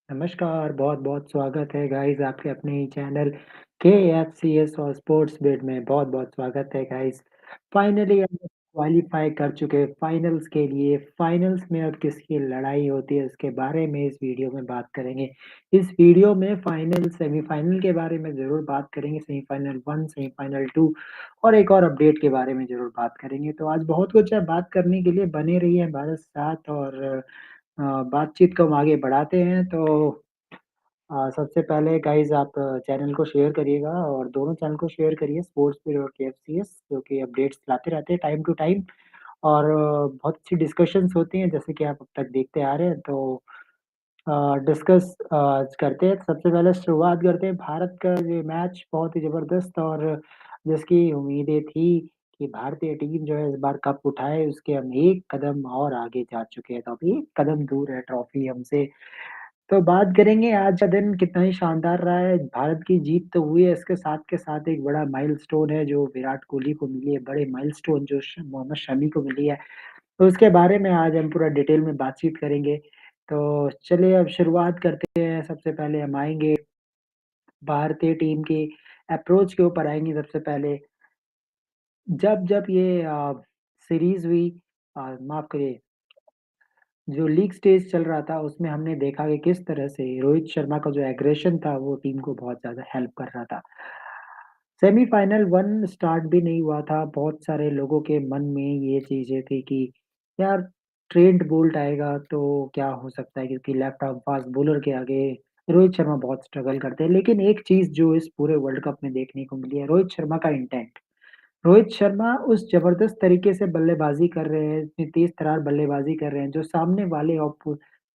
नमस्कार, बहुत-बहुत स्वागत है गाइज़ आपके अपने ही चैनल KFCS और स्पोर्ट्स बिट में बहुत-बहुत स्वागत है गाइज़। फाइनली हम लोग क्वालीफाई कर चुके हैं फाइनल्स के लिए। फाइनल्स में अब किसकी लड़ाई होती है इसके बारे में इस वीडियो में बात करेंगे। इस वीडियो में फाइनल, सेमीफाइनल के बारे में ज़रूर बात करेंगे, सेमीफाइनल 1, सेमीफाइनल 2 और एक और अपडेट के बारे में ज़रूर बात करेंगे। तो आज बहुत कुछ है बात करने के लिए, बने रहिए हमारे साथ और बातचीत को हम आगे बढ़ाते हैं। तो सबसे पहले गाइज़ आप चैनल को शेयर करिएगा और दोनों चैनल को शेयर करिए स्पोर्ट्स फीड और केएफसीएस जो कि अपडेट्स लाते रहते हैं टाइम टू टाइम और बहुत अच्छी डिस्कशंस होती हैं जैसे कि आप अब तक देखते आ रहे हैं। तो डिस्कस करते हैं। सबसे पहले शुरुआत करते हैं भारत का ये मैच बहुत ही ज़बरदस्त और जिसकी उम्मीदें थी कि भारतीय टीम जो है इस बार कप उठाए, उसके हम एक कदम और आगे जा चुके हैं। तो अभी एक कदम दूर है ट्रॉफी हमसे। तो बात करेंगे आज का दिन कितना ही शानदार रहा है। भारत की जीत तो हुई है, इसके साथ के साथ एक बड़ा माइलस्टोन है जो विराट कोहली को मिली है, बड़े माइलस्टोन जो मोहम्मद शमी को मिली है। तो उसके बारे में आज हम पूरा डिटेल में बातचीत करेंगे। तो चलिए अब शुरुआत करते हैं। सबसे पहले हम आएँगे भारतीय टीम की अप्रोच के ऊपर आएँगे सबसे पहले। जब ये सीरीज़ हुई माफ़ करिए जो लीग स्टेज चल रहा था, उसमें हमने देखा कि किस तरह से रोहित शर्मा का जो एग्रेशन था, वो टीम को बहुत ज़्यादा हेल्प कर रहा था। सेमीफाइनल 1 स्टार्ट भी नहीं हुआ था, बहुत सारे लोगों के मन में ये चीज़ें थी कि यार ट्रेंट बोल्ट आएगा तो क्या हो सकता है क्योंकि लेफ्ट आर्म फास्ट बॉलर के आगे रोहित शर्मा बहुत स्ट्रगल करते हैं। लेकिन एक चीज़ जो इस पूरे वर्ल्ड कप में देखने को मिली है, रोहित शर्मा का इंटेंट। रोहित शर्मा उस ज़बरदस्त तरीके से बल्लेबाज़ी कर रहे हैं, इतनी तेज़-तर्रार बल्लेबाज़ी कर रहे हैं, जो सामने वाले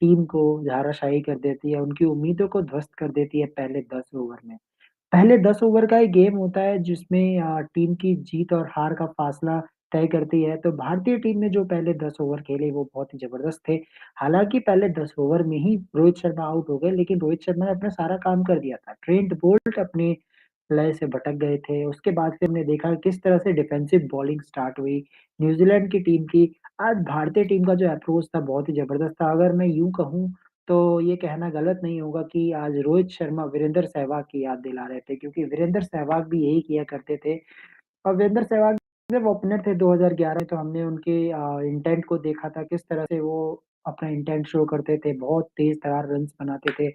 टीम को धराशायी कर देती है, उनकी उम्मीदों को ध्वस्त कर देती है पहले 10 ओवर में। पहले 10 ओवर का एक गेम होता है जिसमें टीम की जीत और हार का फ़ासला तय करती है, तो भारतीय टीम ने जो पहले 10 ओवर खेले वो बहुत ही ज़बरदस्त थे। हालाँकि पहले 10 ओवर में ही रोहित शर्मा आउट हो गए, लेकिन रोहित शर्मा ने अपना सारा काम कर दिया था। ट्रेंट बोल्ट अपने लय से भटक गए थे। उसके बाद फिर हमने देखा किस तरह से डिफेंसिव बॉलिंग स्टार्ट हुई न्यूज़ीलैंड की टीम की। आज भारतीय टीम का जो अप्रोच था बहुत ही ज़बरदस्त था। अगर मैं यूँ कहूँ तो ये कहना गलत नहीं होगा कि आज रोहित शर्मा वीरेंद्र सहवाग की याद दिला रहे थे क्योंकि वीरेंद्र सहवाग भी यही किया करते थे और वीरेंद्र सहवाग जब ओपनर थे 2011 तो हमने उनके इंटेंट को देखा था किस तरह से वो अपना इंटेंट शो करते थे, बहुत तेज़ तर्रार रन्स बनाते थे।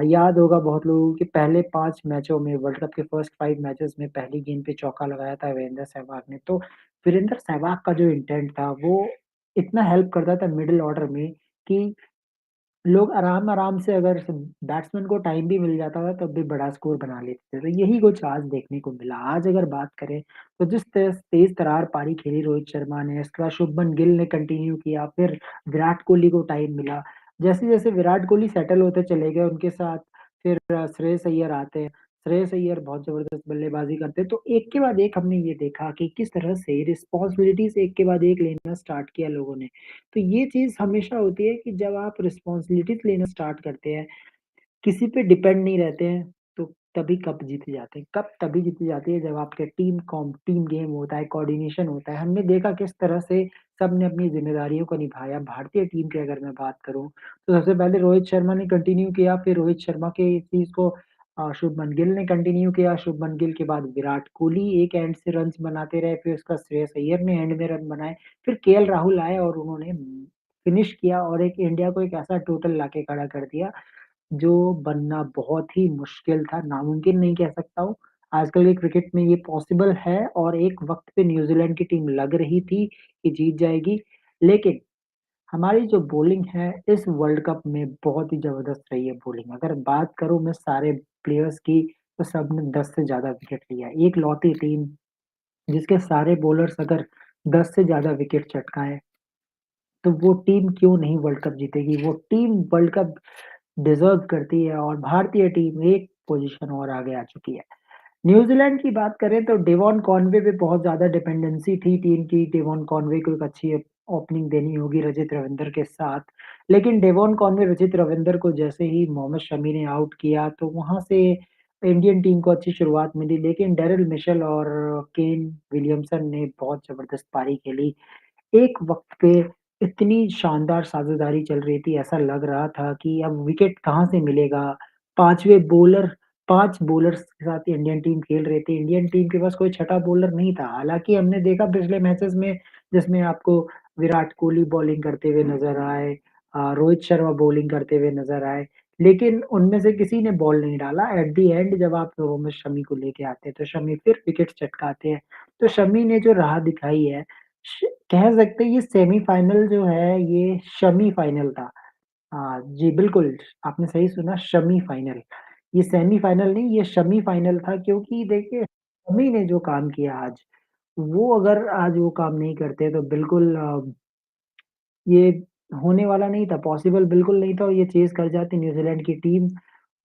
याद होगा बहुत लोगों को कि पहले 5 मैचों में वर्ल्ड कप के फर्स्ट 5 मैचेस में पहली गेंद पे चौका लगाया था वीरेंद्र सहवाग ने। तो वीरेंद्र सहवाग का जो इंटेंट था वो इतना हेल्प करता था मिडल ऑर्डर में कि लोग आराम-आराम से अगर स बैट्समैन को टाइम भी मिल जाता था तब भी बड़ा स्कोर बना लेते थे। तो यही कुछ आज देखने को मिला। आज अगर बात करें तो जिस तेज़ तर्रार पारी खेली रोहित शर्मा ने, इसके बाद शुभमन गिल ने कंटिन्यू किया, फिर विराट कोहली को टाइम मिला। जैसे-जैसे विराट कोहली सेटल होते चले गए उनके साथ फिर श्रेयस अय्यर आते हैं। श्रेयस अय्यर बहुत ज़बरदस्त बल्लेबाज़ी करते हैं। तो एक के बाद एक हमने ये देखा कि किस तरह से रिस्पॉन्सिबिलिटीज़ एक के बाद एक लेना स्टार्ट किया लोगों ने। तो ये चीज़ हमेशा होती है कि जब आप रिस्पॉन्सिबिलिटीज़ लेना स्टार्ट करते हैं, किसी पे डिपेंड नहीं रहते हैं, तो तभी कप जीते जाते हैं। कप तभी जीती जाती है जब आपके टीम गेम होता है, कोऑर्डिनेशन होता है। हमने देखा किस तरह से सबने अपनी ज़िम्मेदारियों को निभाया। भारतीय टीम की अगर मैं बात करूँ, तो सबसे पहले रोहित शर्मा ने कंटिन्यू किया, फिर रोहित शर्मा के इस चीज़ को शुभमन गिल ने कंटिन्यू किया। शुभमन गिल के बाद विराट कोहली एक एंड से रन्स बनाते रहे, फिर उसका श्रेयस अय्यर ने एंड में रन बनाए। फिर केएल राहुल आए और उन्होंने फिनिश किया और एक इंडिया को एक ऐसा टोटल लाके खड़ा कर दिया, जो बनना बहुत ही मुश्किल था, नामुमकिन नहीं कह सकता हूँ। आजकल के क्रिकेट में ये पॉसिबल है और एक वक़्त पे न्यूज़ीलैंड की टीम लग रही थी कि जीत जाएगी, लेकिन हमारी जो बॉलिंग है इस वर्ल्ड कप में बहुत ही ज़बरदस्त रही है बॉलिंग। अगर बात करूँ मैं सारे प्लेयर्स की, तो सबने 10 से ज़्यादा विकेट लिया है। एकलौती टीम जिसके सारे बॉलर्स अगर 10 से ज़्यादा विकेट चटकाएँ, तो वो टीम क्यों नहीं वर्ल्ड कप जीतेगी? वो टीम वर्ल्ड कप डिज़र्व करती है और भारतीय टीम एक पोज़ीशन और आगे आ चुकी है। न्यूज़ीलैंड की बात करें तो डेवॉन कॉनवे पे बहुत ज़्यादा डिपेंडेंसी थी टीम की। डेवॉन कॉनवे को एक अच्छी ओपनिंग देनी होगी रजत रविंद्र के साथ। लेकिन डेवॉन कॉनवे, रजत रविंद्र को जैसे ही मोहम्मद शमी ने आउट किया तो वहाँ से इंडियन टीम को अच्छी शुरुआत मिली। लेकिन डेरिल मिशेल और केन विलियमसन ने बहुत ज़बरदस्त पारी खेली। एक वक़्त पे इतनी शानदार साझेदारी चल रही थी, ऐसा लग रहा था कि अब विकेट कहाँ से मिलेगा? 5वें बॉलर 5 बॉलर्स के साथ इंडियन टीम खेल रही थी। इंडियन टीम के पास कोई छठा बॉलर नहीं था। हालाँकि हमने देखा पिछले मैचेज़ में जिसमें आपको विराट कोहली बॉलिंग करते हुए नज़र आए, रोहित शर्मा बॉलिंग करते हुए नज़र आए, लेकिन उनमें से किसी ने बॉल नहीं डाला। एट द एंड जब आप मोहम्मद शमी को लेके आते हैं, तो शमी फिर विकेट चटकाते हैं। तो शमी ने जो राह दिखाई है, श कह सकते हैं ये सेमीफ़ाइनल जो है ये शमी फाइनल था। हाँ, जी बिल्कुल, आपने सही सुना शमी फाइनल। ये सेमीफ़ाइनल नहीं ये शमी फाइनल था क्योंकि देखिए शमी ने जो काम किया आज, वो अगर आज वो काम नहीं करते तो बिल्कुल ये होने वाला नहीं था, पॉसिबल बिल्कुल नहीं था और ये चेज़ कर जाती न्यूज़ीलैंड की टीम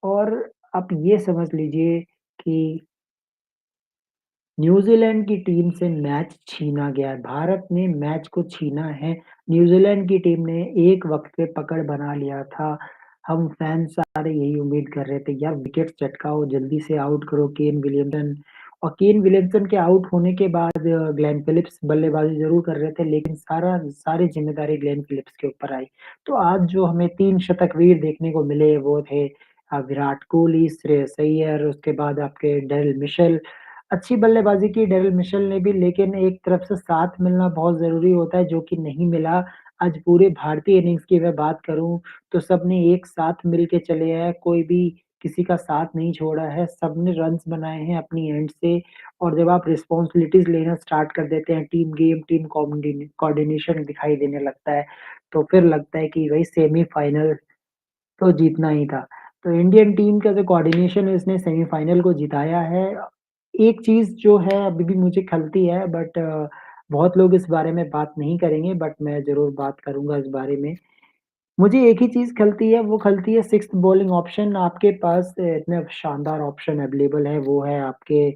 और आप ये समझ लीजिए कि न्यूज़ीलैंड की टीम से मैच छीना गया है, भारत ने मैच को छीना है। न्यूज़ीलैंड की टीम ने एक वक़्त पे पकड़ बना लिया था। हम फैन्स सारे यही उम्मीद कर रहे थे, यार विकेट चटकाओ, जल्दी से आउट करो केन विलियमसन और केन विलियमसन के आउट होने के बाद ग्लेन फिलिप्स बल्लेबाज़ी ज़रूर कर रहे थे, लेकिन सारी ज़िम्मेदारी ग्लेन फिलिप्स के ऊपर आई। तो आज जो हमें 3 शतकवीर देखने को मिले, वो थे विराट कोहली, श्रेयस अय्यर, उसके बाद आपके डेरिल मिशेल अच्छी बल्लेबाज़ी की डेरिल मिशेल ने भी लेकिन एक तरफ से साथ मिलना बहुत ज़रूरी होता है जो कि नहीं मिला। आज पूरे भारतीय इनिंग्स की मैं बात करूँ तो सबने एक साथ मिल के चले हैं, कोई भी किसी का साथ नहीं छोड़ा है, सबने रन्स बनाए हैं अपनी एंड से और जब आप रिस्पॉन्सिबिलिटीज़ लेना स्टार्ट कर देते हैं, टीम गेम, टीम कोऑर्डिनेशन दिखाई देने लगता है, तो फिर लगता है कि भई सेमीफ़ाइनल तो जीतना ही था। तो इंडियन टीम का जो कोऑर्डिनेशन है इसने सेमीफ़ाइनल को जिताया है। एक चीज़ जो है अभी भी मुझे खलती है बट बहुत लोग इस बारे में बात नहीं करेंगे बट मैं ज़रूर बात करूँगा इस बारे में। मुझे एक ही चीज़ खलती है, वो खलती है 6th बॉलिंग ऑप्शन आपके पास इतने शानदार ऑप्शन अवेलेबल है, वो है आपके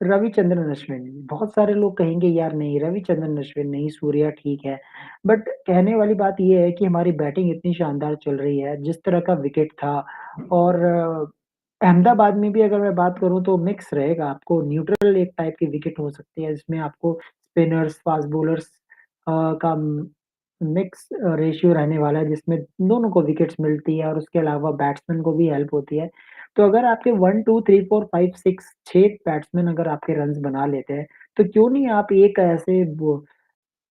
रविचंद्रन अश्विन, बहुत सारे लोग कहेंगे यार नहीं रविचंद्रन अश्विन नहीं, सूर्या ठीक है। बट कहने वाली बात ये है कि हमारी बैटिंग इतनी शानदार चल रही है, जिस तरह का विकेट था और अहमदाबाद में भी अगर मैं बात करूँ तो मिक्स रहेगा, आपको न्यूट्रल एक टाइप की विकेट हो सकती है, जिसमें आपको स्पिनर्स, फास्ट बॉलर्स का मिक्स रेशियो रहने वाला है, जिसमें दोनों को विकेट्स मिलती है और उसके अलावा बैट्समैन को भी हेल्प होती है। तो अगर आपके 1, 2, 3, 4, 5, 6 बैट्समैन अगर आपके रन्स बना लेते हैं, तो क्यों नहीं आप एक ऐसे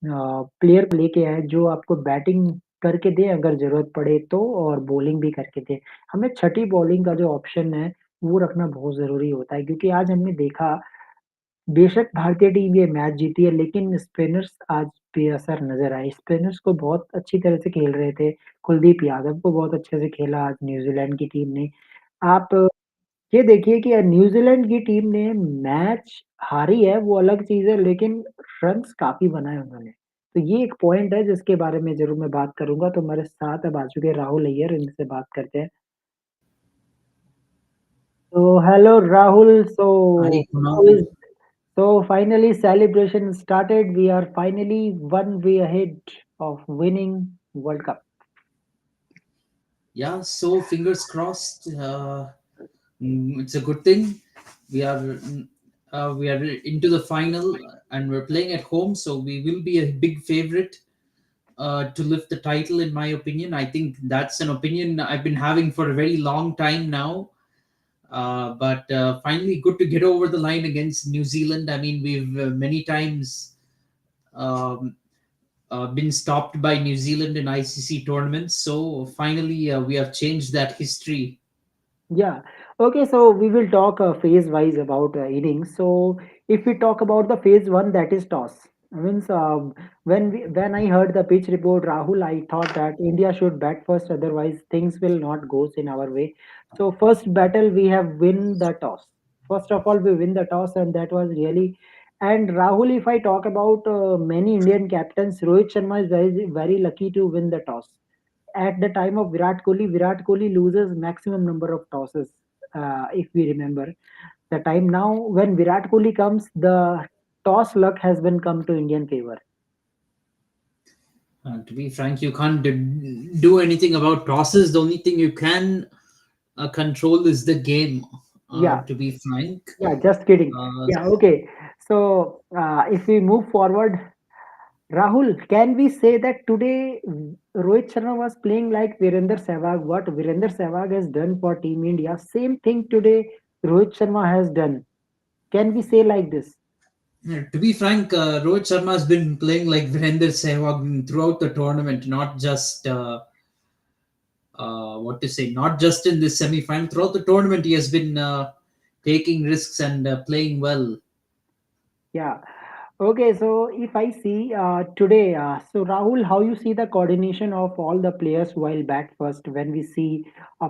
प्लेयर को लेके आएँ जो आपको बैटिंग करके दे अगर ज़रूरत पड़े तो और बॉलिंग भी करके दे। हमें छठी बॉलिंग का जो ऑप्शन है, वो रखना बहुत ज़रूरी होता है क्योंकि आज हमने देखा बेशक भारतीय टीम ये मैच जीती है लेकिन स्पिनर्स आज बेअसर नज़र आए। स्पिनर्स को बहुत अच्छी तरह से खेल रहे थे। कुलदीप यादव को बहुत अच्छे से खेला आज न्यूज़ीलैंड की टीम ने। आप ये देखिए कि न्यूज़ीलैंड की टीम ने मैच हारी है वो अलग चीज़ है लेकिन रन्स काफ़ी बनाए उन्होंने। तो ये एक पॉइंट है जिसके बारे में ज़रूर मैं बात करूँगा। तो हमारे साथ अब आ चुके हैं राहुल अय्यर इनसे बात करते हैं। तो hello Rahul Hi, how Kunal. Is finally celebration started. We are finally one way ahead of winning World Cup. Yeah, so fingers crossed. It's a good thing. We are we are into the final, and we're playing at home, so we will be a big favorite to lift the title. In my opinion, I think that's an opinion I've been having for a very long time now. But finally, good to get over the line against New Zealand. I mean, we've many times. Um, been stopped by New Zealand in ICC tournaments. So finally, we have changed that history. Yeah. Okay, so we will talk phase wise about innings. So if we talk about the phase one, that is toss. Means when I heard the pitch report, Rahul, I thought that India should bat first, otherwise things will not goes in our way. So first battle we have win the toss. First of all, we win the toss, and that was really. And Rahul, if I talk about many Indian captains, Rohit Sharma is very lucky to win the toss at the time of Virat Kohli loses maximum number of tosses. If we remember the time now, when Virat Kohli comes, the toss luck has been come to Indian favor. To be frank, you can't do anything about tosses. The only thing you can control is the game. Yeah, To be frank, yeah, just kidding. uh, Yeah, okay. So if we move forward, Rahul, can we say that today Rohit Sharma was playing like Virender Sehwag? What Virender Sehwag has done for Team India, same thing today Rohit Sharma has done. Can we say like this? Yeah, to be frank, Rohit Sharma has been playing like Virender Sehwag throughout the tournament, not just what to say, not just in this semi-final. Throughout the tournament, he has been taking risks and playing well. Yeah. Okay, so if I see today, so Rahul, how you see the coordination of all the players while bat first? When we see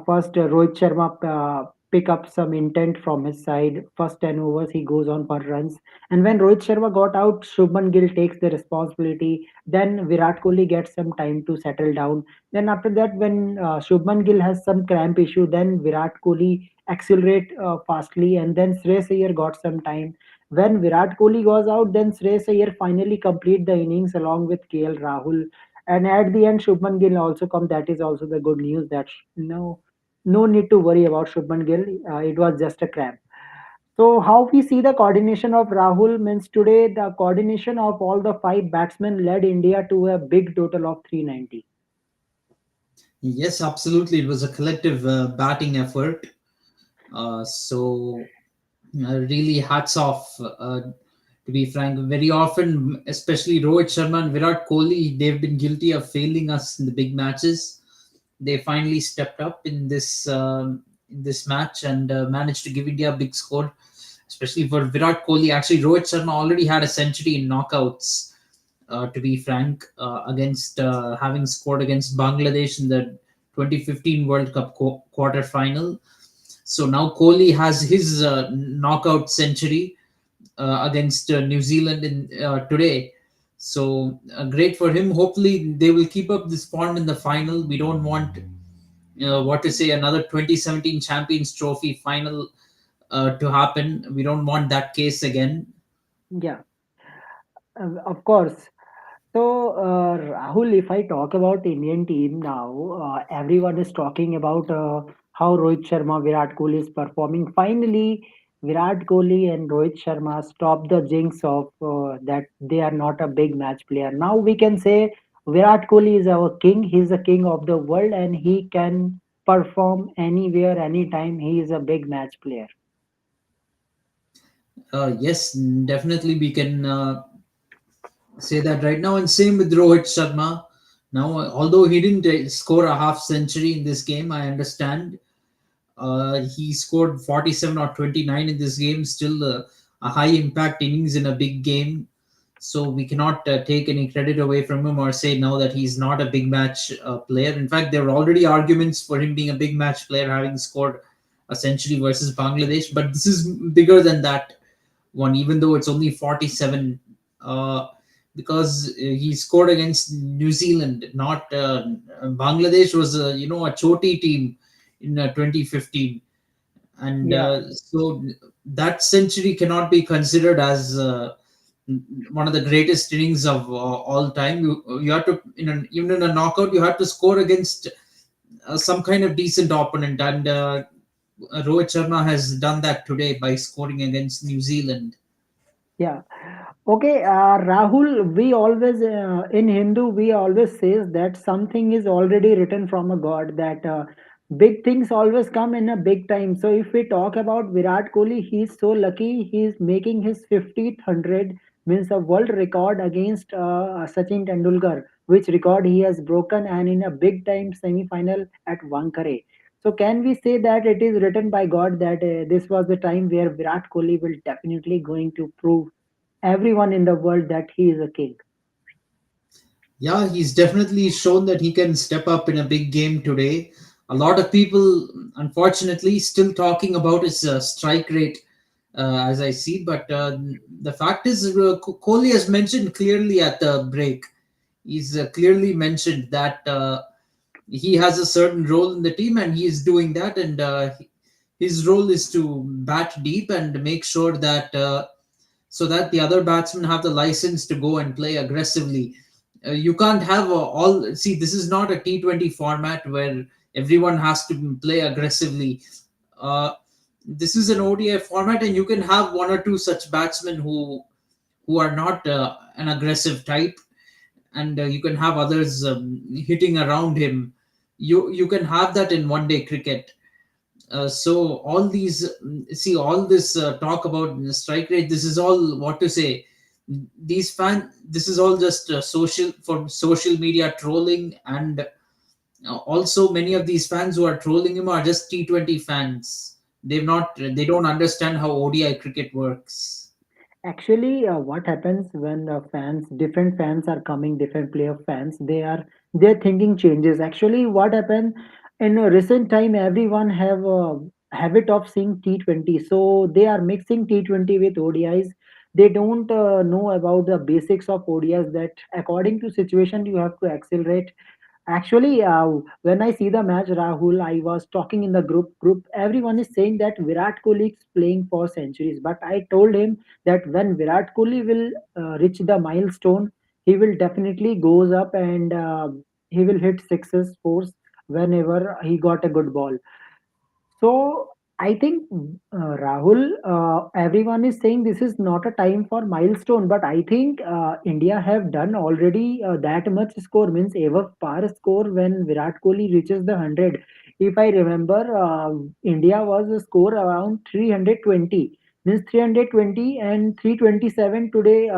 first Rohit Sharma pick up some intent from his side, first 10 overs he goes on for runs, and when Rohit Sharma got out, Shubman Gill takes the responsibility. Then Virat Kohli gets some time to settle down. Then after that, when Shubman Gill has some cramp issue, then Virat Kohli accelerate fastly, and then Shreyas Iyer got some time. When Virat Kohli goes out, then Shreyas Iyer finally complete the innings along with KL Rahul. And at the end, Shubman Gill also come. That is also the good news that no need to worry about Shubman Gill. It was just a cramp. So how we see the coordination of Rahul means today the coordination of all the five batsmen led India to a big total of 390. Yes, absolutely. It was a collective batting effort. So really hats off. To be frank, very often, especially Rohit Sharma and Virat Kohli, they've been guilty of failing us in the big matches. They finally stepped up in this match and managed to give India a big score, especially for Virat Kohli. Actually, Rohit Sharma already had a century in knockouts. To be frank, against having scored against Bangladesh in the 2015 World Cup quarter final. So now Kohli has his knockout century against New Zealand in today. So great for him. Hopefully they will keep up this form in the final. We don't want what to say, another 2017 Champions Trophy final to happen. We don't want that case again. Yeah, of course. So, Rahul, if I talk about Indian team now, everyone is talking about how Rohit Sharma, Virat Kohli is performing. Finally, Virat Kohli and Rohit Sharma stopped the jinx of that they are not a big match player. Now we can say Virat Kohli is our king. He's the king of the world, and he can perform anywhere, anytime. He is a big match player. Yes, definitely we can say that right now. And same with Rohit Sharma. Now, although he didn't score a half century in this game, I understand he scored 47 or 29 in this game, still a high impact innings in a big game. So we cannot take any credit away from him or say now that he's not a big match player. In fact, there were already arguments for him being a big match player, having scored a century versus Bangladesh. But this is bigger than that one, even though it's only 47. Because he scored against New Zealand, not Bangladesh was a Choti team in 2015, and Yeah, so that century cannot be considered as one of the greatest innings of all time. You have to, even in a knockout, you have to score against some kind of decent opponent, and Rohit Sharma has done that today by scoring against New Zealand. yeah. Okay, Rahul, we always in Hindu we always says that something is already written from a god that big things always come in a big time. So if we talk about Virat Kohli, he's so lucky. He's making his 50th hundred means a world record against Sachin Tendulkar, which record he has broken and in a big time semi-final at Wankhede. So can we say that it is written by God that this was the time where Virat Kohli will definitely going to prove everyone in the world that he is a king. Yeah, he's definitely shown that he can step up in a big game today. A lot of people, unfortunately, still talking about his strike rate, as I see. But the fact is, Kohli has mentioned clearly at the break. He's clearly mentioned that he has a certain role in the team, and he is doing that. And his role is to bat deep and make sure that so that the other batsmen have the license to go and play aggressively. You can't have all. See, this is not a T20 format where everyone has to play aggressively. Uh, this is an ODI format, and you can have one or two such batsmen who are not an aggressive type. and you can have others hitting around him. You can have that in one day cricket. So all these, see, all this talk about strike rate, this is all, what to say, these fan this is all just social, for social media trolling. And also many of these fans who are trolling him are just T20 fans. They don't understand how ODI cricket works. Actually, what happens when different fans are coming, different player fans, their thinking changes. Actually, what happened in a recent time, everyone have a habit of seeing T20, so they are mixing T20 with ODIs. They don't know about the basics of ODIs. That according to situation, you have to accelerate. Actually, when I see the match, Rahul, I was talking in the group. Everyone is saying that Virat Kohli is playing for centuries, but I told him that when Virat Kohli will reach the milestone, he will definitely goes up and he will hit sixes, fours whenever he got a good ball. So I think Rahul, everyone is saying this is not a time for milestone, but I think India have done already that much score, means ever par score when Virat Kohli reaches the 100. If I remember, India was a score around 320, means 320 and 327 today.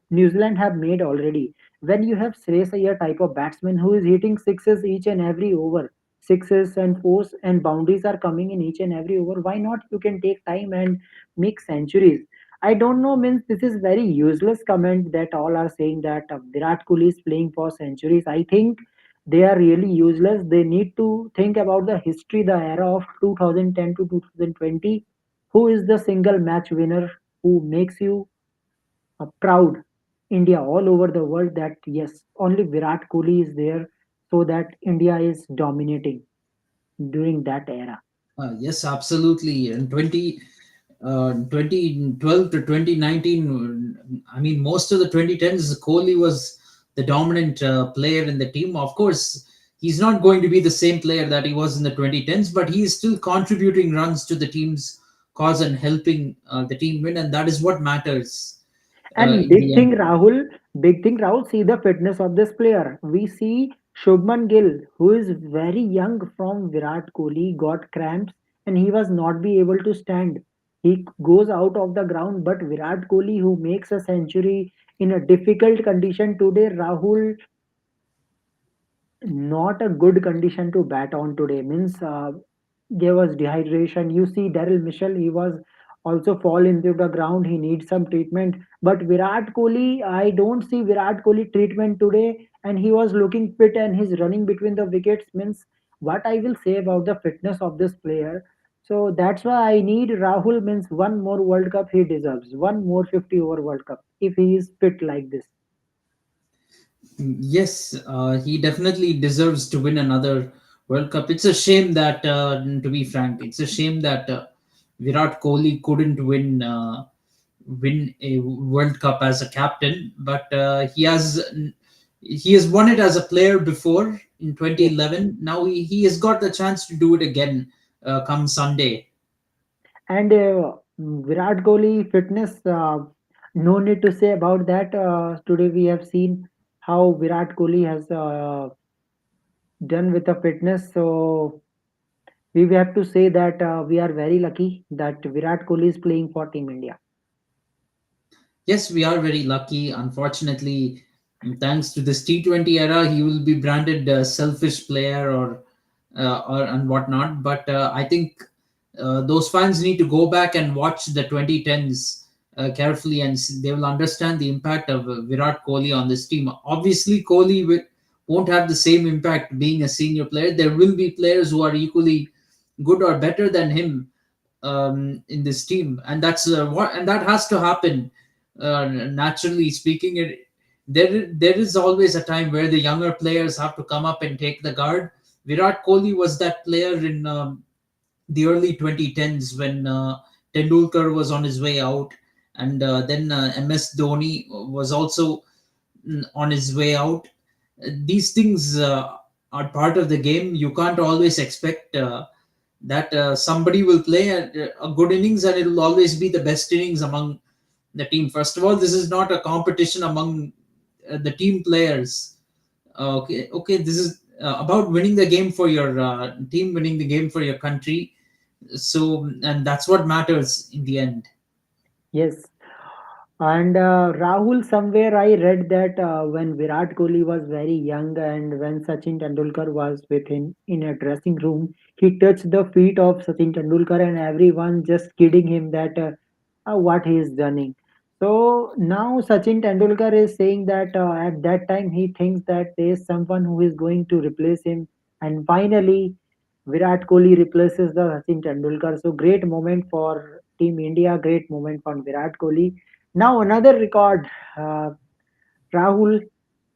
New Zealand have made already. When you have Shreyas Iyer type of batsman who is hitting sixes each and every over, sixes and fours and boundaries are coming in each and every over, why not you can take time and make centuries? I don't know, means this is very useless comment that all are saying that Virat Kohli is playing for centuries. I think they are really useless. They need to think about the history, the era of 2010 to 2020. Who is the single match winner who makes you proud India all over the world, that yes, only Virat Kohli is there, so that India is dominating during that era. Yes, absolutely. And 2012 to 2019, I mean, most of the 2010s, Kohli was the dominant player in the team. Of course, he's not going to be the same player that he was in the 2010s, but he is still contributing runs to the team's cause and helping the team win, and that is what matters And in the end. big thing, Rahul, see the fitness of this player. We see Shubman Gill, who is very young from Virat Kohli, got cramps and he was not be able to stand. He goes out of the ground, but Virat Kohli, who makes a century in a difficult condition today, Rahul, not a good condition to bat on today. Means there was dehydration. You see Daryl Mitchell, he was also fall into the ground. He needs some treatment. But Virat Kohli, I don't see Virat Kohli treatment today, and he was looking fit and he's running between the wickets. Means what I will say about the fitness of this player. So that's why I need Rahul. Means one more World Cup he deserves. One more 50 over World Cup if he is fit like this. Yes, he definitely deserves to win another World Cup. It's a shame that, to be frank, it's a shame that Virat Kohli couldn't win a World Cup as a captain. But he has won it as a player before in Yes. 2011. Now he has got the chance to do it again come Sunday. And Virat Kohli fitness, no need to say about that. Today we have seen how Virat Kohli has done with the fitness. So we have to say that we are very lucky that Virat Kohli is playing for Team India. Yes, we are very lucky. Unfortunately, thanks to this T20 era, he will be branded a selfish player or and whatnot. But I think those fans need to go back and watch the 2010s carefully, and they will understand the impact of Virat Kohli on this team. Obviously, won't have the same impact being a senior player. There will be players who are equally good or better than him in this team, and that has to happen. Naturally speaking, there is always a time where the younger players have to come up and take the guard. Virat Kohli was that player in the early 2010s when Tendulkar was on his way out, and then MS Dhoni was also on his way out. These things are part of the game. You can't always expect that somebody will play a good innings and it will always be the best innings among the team. First of all, this is not a competition among the team players. Okay, okay, this is about winning the game for your team, winning the game for your country. So, and that's what matters in the end. Yes. And Rahul, somewhere I read that when Virat Kohli was very young and when Sachin Tendulkar was with him in a dressing room, he touched the feet of Sachin Tendulkar and everyone just kidding him that what he is doing. So now Sachin Tendulkar is saying that at that time he thinks that there is someone who is going to replace him, and finally Virat Kohli replaces the Sachin Tendulkar. So great moment for Team India, great moment for Virat Kohli. Now another record, uh, Rahul,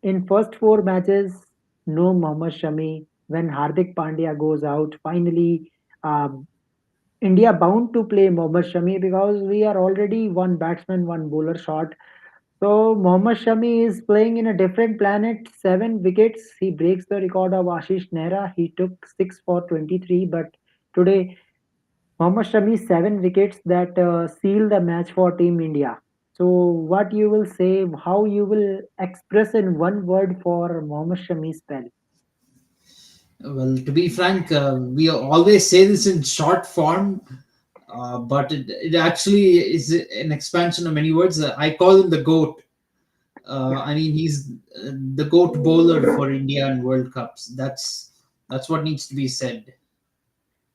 in first four matches, no Mohammad Shami. When Hardik Pandya goes out, finally uh, India bound to play Mohammad Shami because we are already one batsman, one bowler short. So Mohammad Shami is playing in a different planet. 7 wickets. He breaks the record of Ashish Nehra. He took 6 for 23, but today Mohammad Shami 7 wickets that seal the match for Team India. So, what you will say, how you will express in one word for Mohammad Shami's spell? Well, to be frank, we always say this in short form, but it actually is an expansion of many words. I call him the GOAT. Yeah. I mean, he's the GOAT bowler for India and World Cups. That's what needs to be said.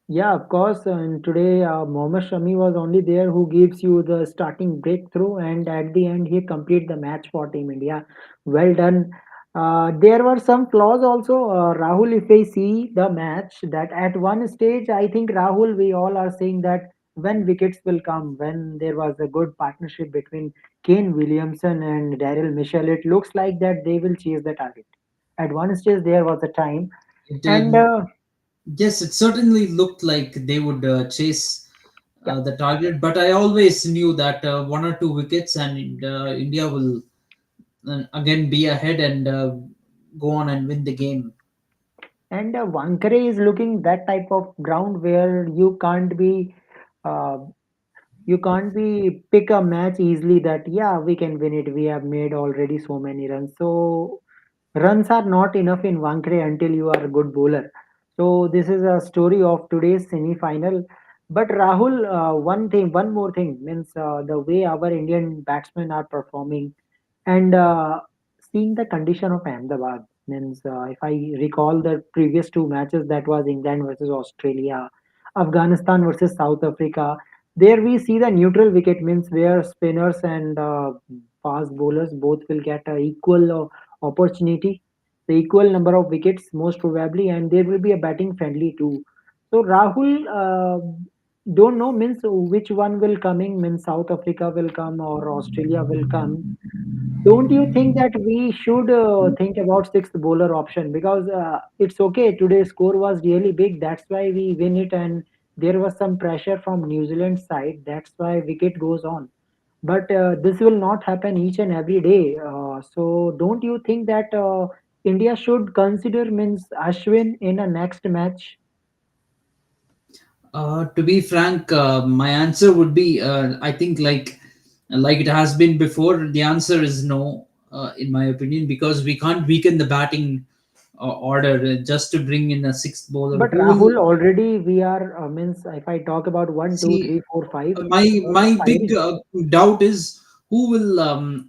Yeah, of course. And today, Mohammad Shami was only there who gives you the starting breakthrough, and at the end, he complete the match for Team India. Well done. There were some flaws also, Rahul. If I see the match, that at one stage, I think Rahul, we all are saying that when wickets will come, when there was a good partnership between Kane Williamson and Daryl Mitchell, it looks like that they will chase the target. At one stage, there was a time, It, and yes, it certainly looked like they would chase yeah. the target, but I always knew that one or two wickets and India will again be ahead and go on and win the game. And Wankhede is looking that type of ground where uh, you can't be pick a match easily that yeah we can win it. We have made already so many runs. So runs are not enough in Wankhede until you are a good bowler. So this is a story of today's semi-final. But Rahul, one more thing means the way our Indian batsmen are performing and seeing the condition of Ahmedabad means if I recall the previous two matches that was England versus Australia, Afghanistan versus South Africa. There we see the neutral wicket means where spinners and fast bowlers both will get a equal opportunity, the equal number of wickets most probably, and there will be a batting friendly too. So Rahul, don't know means which one will coming means South Africa will come or Australia will come. Don't you think that we should think about sixth bowler option because it's okay. Today's score was really big. That's why we win it, and there was some pressure from New Zealand side. That's why wicket goes on. But this will not happen each and every day. So don't you think that India should consider means Ashwin in a next match? To be frank, my answer would be I think like it has been before. The answer is no, in my opinion, because we can't weaken the batting order just to bring in a sixth bowler But who will Rahul, already we are means if I talk about one, two, see. three, four, five, My big firing. doubt is who will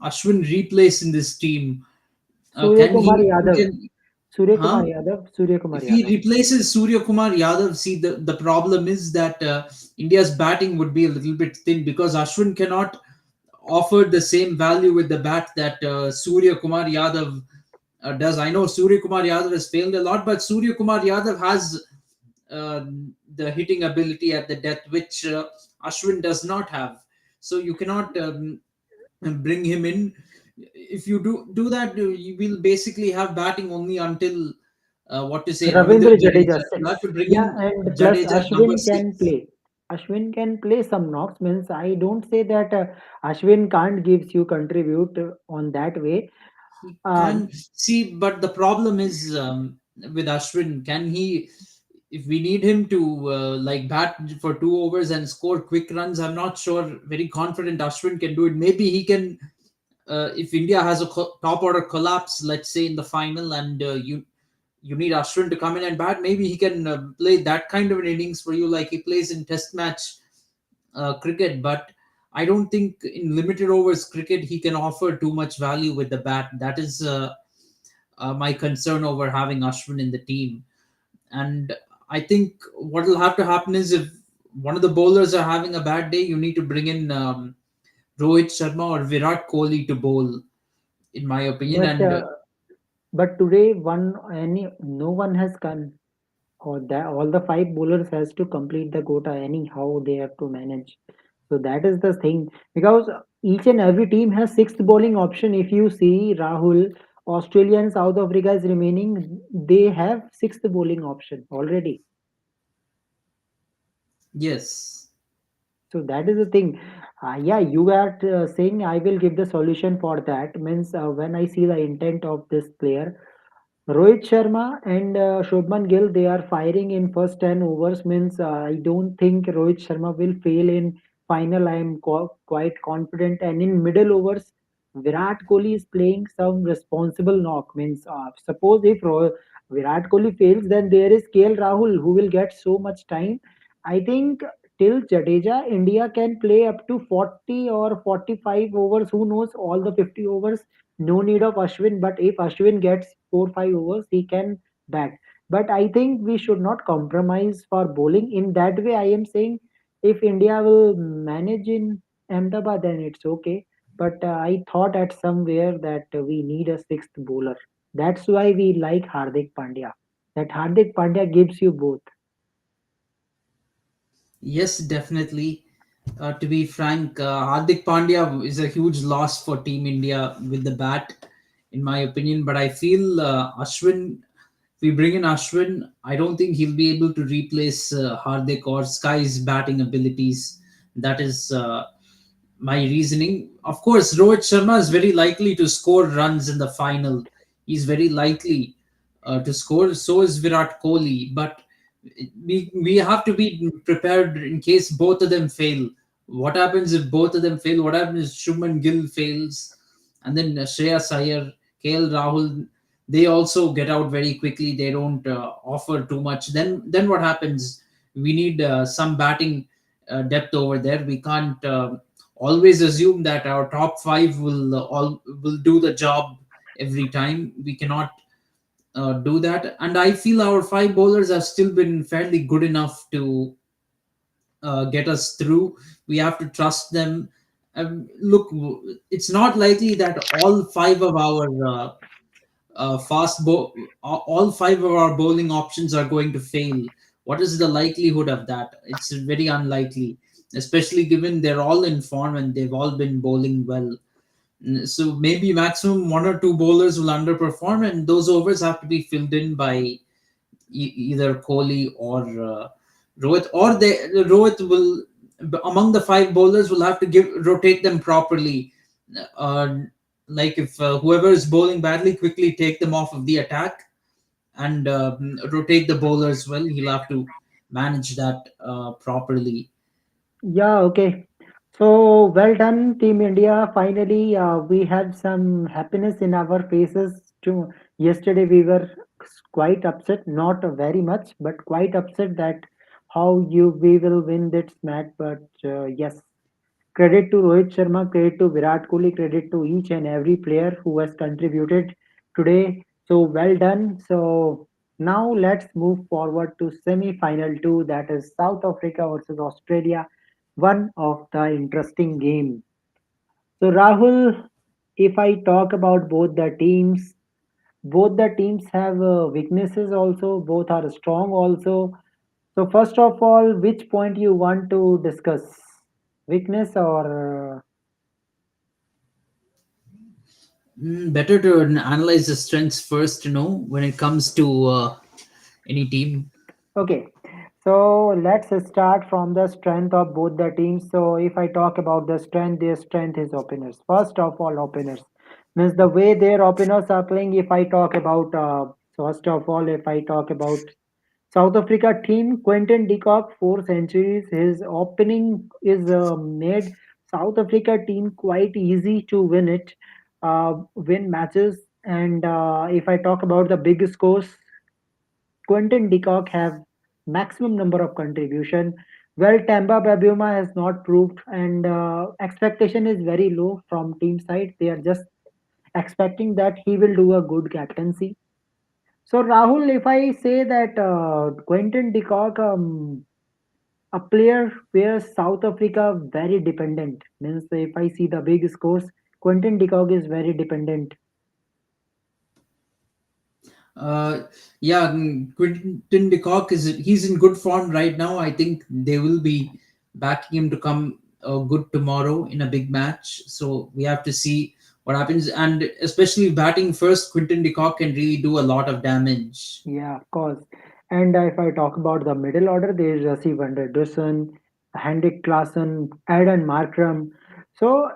Ashwin replace in this team? Surya Can Kumar he? Who Yadav. can? Surya Kumar Huh? Yadav. Surya Kumar If he Yadav. replaces Surya Kumar Yadav, see the problem is that India's batting would be a little bit thin because Ashwin cannot offer the same value with the bat that Surya Kumar Yadav does. I know Surya Kumar Yadav has failed a lot, but Surya Kumar Yadav has uh, the hitting ability at the depth which Ashwin does not have. So you cannot bring him in. If you do that, you will basically have batting only until what to say, Ravindra Ravindra Jadeja. Jadeja You have six. to bring Yeah, in and plus Jadeja at number Ashwin can six. play. Ashwin can play some knocks. Means I don't say that Ashwin can't gives you contribute on that way. He can Um, see, but the problem is with Ashwin. Can he? If we need him to like bat for 2 overs and score quick runs, I'm not sure. Very confident Ashwin can do it. Maybe he can. if India has a top order collapse, let's say in the final, and you need Ashwin to come in and bat, maybe he can play that kind of an innings for you, like he plays in Test match cricket. But I don't think in limited overs cricket he can offer too much value with the bat. That is my concern over having Ashwin in the team. And I think what will have to happen is, if one of the bowlers are having a bad day, you need to bring in Rohit Sharma or Virat Kohli to bowl, in my opinion. But And but today no one has come, or that all the five bowlers has to complete the quota anyhow they have to manage. So that is the thing, because each and every team has sixth bowling option. If you see Rahul, Australia and South Africa is remaining, they have sixth bowling option already. yes, So that is the thing. Yeah, you are saying I will give the solution for that. Means when I see the intent of this player, Rohit Sharma and Shubman Gill, they are firing in first 10 overs. Means I don't think Rohit Sharma will fail in final. I am quite confident. And in middle overs, Virat Kohli is playing some responsible knock. Means suppose if Virat Kohli fails, then there is KL Rahul who will get so much time. I think till Jadeja, India can play up to 40 or 45 overs. Who knows all the 50 overs? No need of Ashwin, but if Ashwin gets 4 5 overs, he can bat. But I think we should not compromise for bowling. In that way, I am saying if India will manage in Ahmedabad, then it's okay. But I thought at somewhere that we need a sixth bowler. That's why we like Hardik Pandya. That Hardik Pandya gives you both. yes, definitely. To be frank, Hardik Pandya is a huge loss for Team India with the bat, in my opinion. But I feel Ashwin, if we bring in Ashwin, I don't think he'll be able to replace Hardik or Sky's batting abilities. That is my reasoning. Of course, Rohit Sharma is very likely to score runs in the final. He's very likely to score. So is Virat Kohli. But we have to be prepared in case both of them fail. What happens if both of them fail? What happens if Shubman Gill fails? And then Shreyas Iyer, KL Rahul, they also get out very quickly. They don't offer too much. Then what happens? We need some batting depth over there. We can't always assume that our top five will do the job every time. We cannot do that. And I feel our five bowlers have still been fairly good enough to get us through. We have to trust them. Look, it's not likely that all five of our all five of our bowling options are going to fail. What is the likelihood of that? It's very unlikely, especially given they're all in form and they've all been bowling well. So maybe maximum one or two bowlers will underperform, and those overs have to be filled in by either Kohli or Rohit, or Rohit will, among the five bowlers, will have to give rotate them properly. Uh, like if whoever is bowling badly, quickly take them off of the attack and rotate the bowlers well. He'll have to manage that properly. Yeah, okay. So well done, Team India. Finally, we had some happiness in our faces. To yesterday, we were quite upset, not very much, but quite upset that how you we will win this match. But yes, credit to Rohit Sharma, credit to Virat Kohli, credit to each and every player who has contributed today. So well done. So now let's move forward to semi-final two, that is South Africa versus Australia, one of the interesting game. So Rahul, if I talk about both the teams have weaknesses also, both are strong also. So first of all, which point you want to discuss? Weakness or Better to analyze the strengths first, when it comes to any team. okay, so let's start from the strength of both the teams. So if I talk about the strength, their strength is openers. First of all, openers means the way their openers are playing. If I talk about first of all, if I talk about South Africa team, Quentin de Kock, 4 centuries. His opening is made South Africa team quite easy to win it. win matches. And if I talk about the big scores, Quentin de Kock have maximum number of contribution. Well, Tamba Babuma has not proved, and expectation is very low from team side. They are just expecting that he will do a good captaincy. So Rahul, if I say that Quentin de Kock, a player where South Africa very dependent, means if I see the big scores, Quentin de Kock is very dependent. Uh, yeah, Quinton de Kock he's in good form right now. I think they will be backing him to come good tomorrow in a big match. So we have to see what happens, and especially batting first, Quinton de Kock can really do a lot of damage. Yeah, of course. And if I talk about the middle order, there is Rassi van der Dussen, Henrik Klaassen, Eden Markram. So,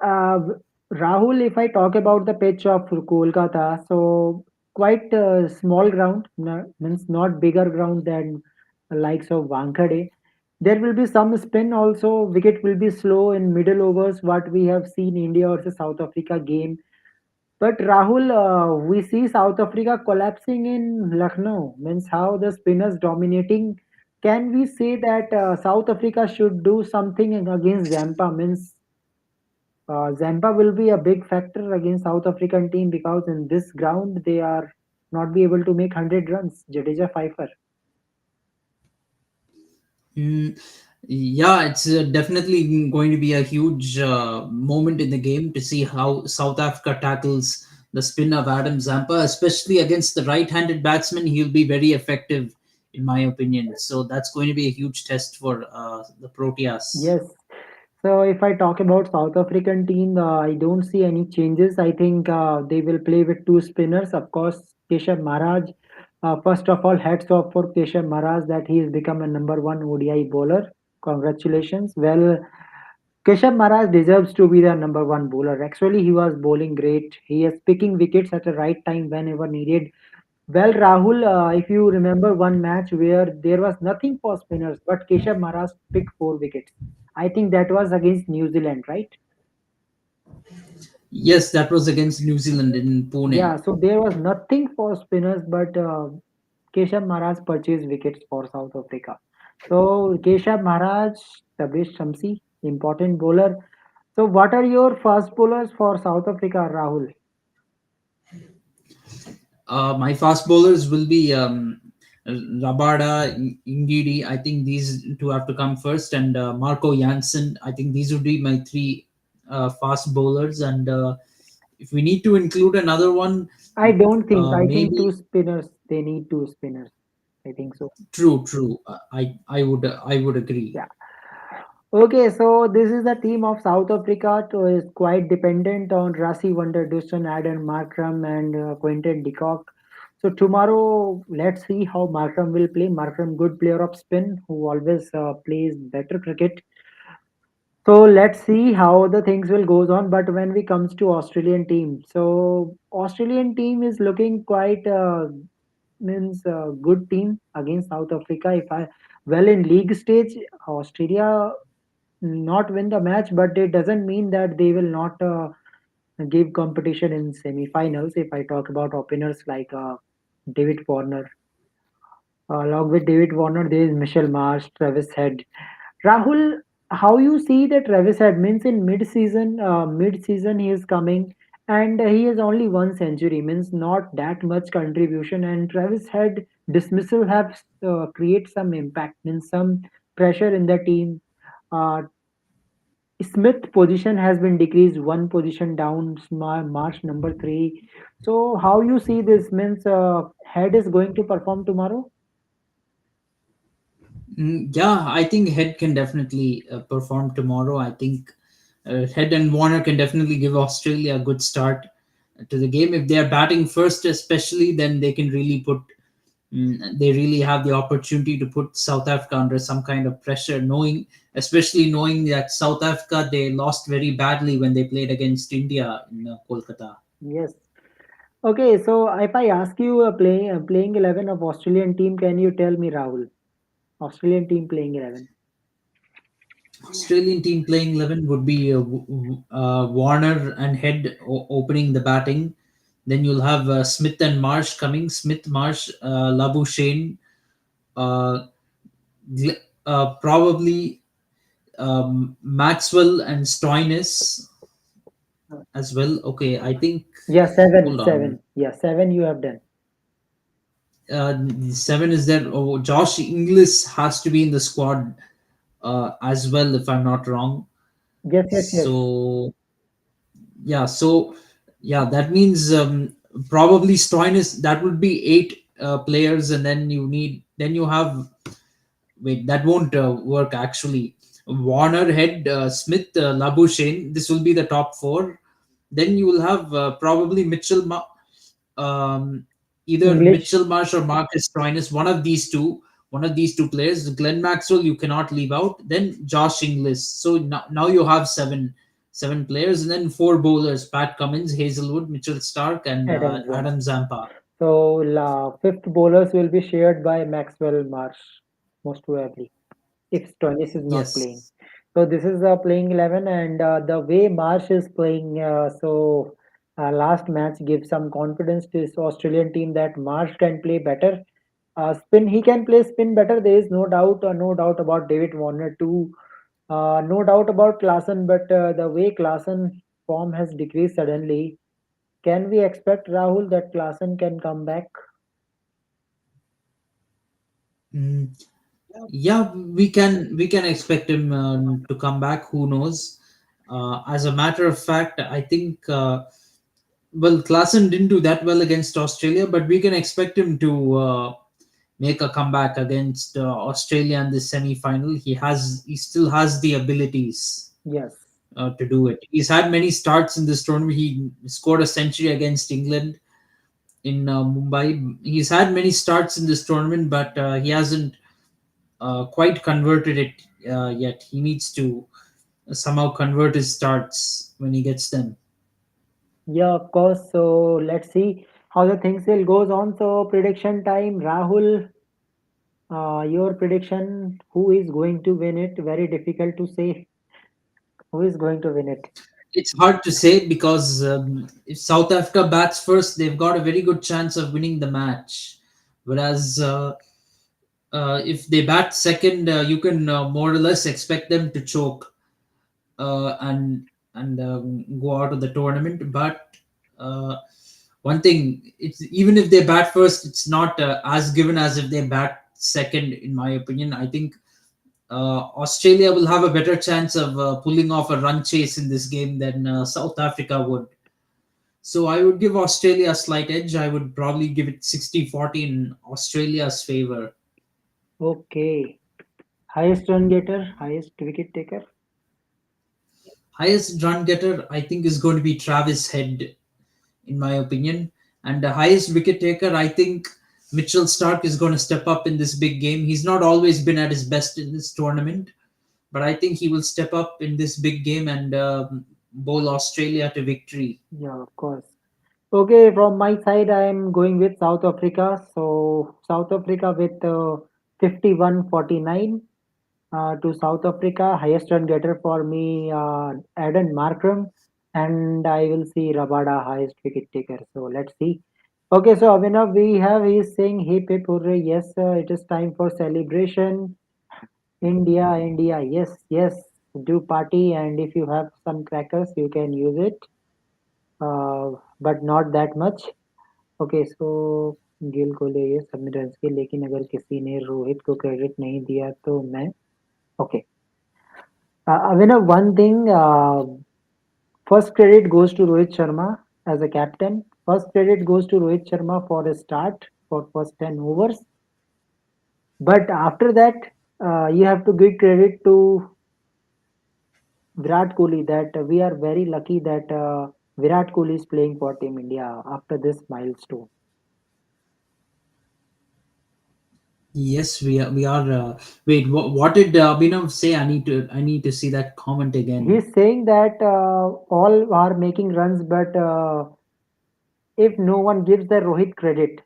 Rahul, if I talk about the pitch of Kolkata, so quite small ground, means not bigger ground than likes of Wankhede. There will be some spin also. Wicket will be slow in middle overs. What we have seen India versus South Africa game, but Rahul, we see South Africa collapsing in Lucknow. Means how the spinners dominating. Can we say that South Africa should do something against Zampa? Means Zampa will be a big factor against South African team because in this ground they are not be able to make 100 runs. Jadeja Pfeiffer. Mm, yeah, it's definitely going to be a huge moment in the game to see how South Africa tackles the spin of Adam Zampa, especially against the right-handed batsman. He'll be very effective, in my opinion. So that's going to be a huge test for the Proteas. Yes. So if I talk about South African team, I don't see any changes. I think they will play with two spinners. Of course, Keshav Maharaj. First of all, hats off for Keshav Maharaj that he has become a number one ODI bowler. Congratulations. Well, Keshav Maharaj deserves to be the number one bowler. Actually, he was bowling great. He is picking wickets at the right time whenever needed. Well, Rahul, if you remember one match where there was nothing for spinners, but Keshav Maharaj picked four wickets. I think that was against New Zealand, right? Yes, that was against New Zealand in Pune. Yeah, so there was nothing for spinners, but Keshav Maharaj purchased wickets for South Africa. So Keshav Maharaj, Tabriz Shamsi, important bowler. So what are your fast bowlers for South Africa, Rahul? My fast bowlers will be Rabada, Ingidi. I think these two have to come first, and Marco Janssen. I think these would be my three fast bowlers. And if we need to include another one, I don't think. I think two maybe spinners. They need two spinners. I think so. true, true. I would agree. Yeah. Okay, so this is the team of South Africa. So is quite dependent on Rassi van der Dussen, Adam Markram, and Quentin de Kock. So tomorrow, let's see how Markram will play. Markram, good player of spin, who always plays better cricket. So let's see how the things will goes on. But when we comes to Australian team, so Australian team is looking quite means good team against South Africa. If I well in league stage, Australia not win the match, but it doesn't mean that they will not give competition in semi-finals. If I talk about openers like David Warner, along with David Warner, there is Michelle Marsh, Travis Head. Rahul, how you see that Travis Head means in mid-season? Mid-season he is coming, and he has only one century. Means not that much contribution, and Travis Head dismissal have create some impact, means some pressure in the team. Uh, Smith position has been decreased one position down, March number three. So how you see this means Head is going to perform tomorrow? Yeah, I think Head can definitely perform tomorrow. I think Head and Warner can definitely give Australia a good start to the game. If they are batting first, especially, then they can really they really have the opportunity to put South Africa under some kind of pressure, especially knowing that South Africa they lost very badly when they played against India in Kolkata. Yes. Okay, so if I ask you playing 11 of Australian team, can you tell me, Rahul? Australian team playing 11. Australian team playing 11 would be Warner and Head opening the batting. Then you'll have Smith and Marsh coming. Smith, Marsh, Labuschagne, uh, probably Maxwell and Stoinis as well. Okay, I think. Yeah, seven, Hold on. seven. Yeah, seven you have done. Seven is there. Oh, Josh Inglis has to be in the squad as well, if I'm not wrong. Yes, yes, yes. So yeah, so yeah, that means probably Stoinis. That would be eight players, and then then you have wait, that won't work actually. Warner, Head, Smith, Labuschagne. This will be the top four. Then you will have probably um, either English. Mitchell Marsh or Marcus Stoinis. One of these two players. Glenn Maxwell, you cannot leave out. Then Josh Inglis. So now you have seven players, and then four bowlers: Pat Cummins, Hazelwood, Mitchell Stark, and Adam Zampa. Adam Zampa. So fifth bowlers will be shared by Maxwell Marsh, most probably, if Stoinis is not playing. Yes. So this is the playing 11, and the way Marsh is playing, last match gives some confidence to this Australian team that Marsh can play better. Spin, he can play spin better. There is no doubt about David Warner too. No doubt about Klassen, but the way Klassen form has decreased suddenly, can we expect Rahul that Klassen can come back? Mm, yeah, we can expect him to come back. Who knows? As a matter of fact, I think well, Klassen didn't do that well against Australia, but we can expect him to make a comeback against Australia in the semi-final. He still has the abilities Yes. to do it. He's had many starts in this tournament. He scored a century against England in Mumbai. He's had many starts in this tournament, but he hasn't quite converted it yet. He needs to somehow convert his starts when he gets them. Yeah, of course. So let's see how the things will goes on. So prediction time, Rahul. Your prediction, who is going to win it? Very difficult to say who is going to win it. It's hard to say because if South Africa bats first, they've got a very good chance of winning the match. Whereas if they bat second, you can more or less expect them to choke and go out of the tournament. But uh, one thing, it's even if they bat first, it's not as given as if they bat second. In my opinion, I think Australia will have a better chance of pulling off a run chase in this game than South Africa would. So I would give Australia a slight edge. I would probably give it 60-40 in Australia's favor. Okay. Highest run getter, highest wicket taker. Highest run getter, I think, is going to be Travis Head, in my opinion. And the highest wicket taker, I think Mitchell Stark is going to step up in this big game. He's not always been at his best in this tournament, but I think he will step up in this big game and bowl Australia to victory. Yeah, of course. Okay, from my side, I am going with South Africa. So South Africa with 51-49. To South Africa. Highest run getter for me, Aden Markram, and I will see Rabada highest wicket taker. So let's see. Okay, so Abhinav, we have he's saying hip hip hooray. Yes, it is time for celebration. India, India. Yes, yes. Do party, and if you have some crackers, you can use it, but not that much. Okay so Gill को ले ये submit runs के लेकिन अगर किसी ने रोहित को credit नहीं दिया तो मैं okay Avinav, one thing, first credit goes to Rohit Sharma as a captain. First credit goes to Rohit Sharma for a start for first 10 overs. But after that, you have to give credit to Virat Kohli that we are very lucky that Virat Kohli is playing for Team India after this milestone. Yes, we are. Wait, what did Abhinav say? I need to see that comment again. He's saying that all are making runs, but if no one gives the Rohit credit,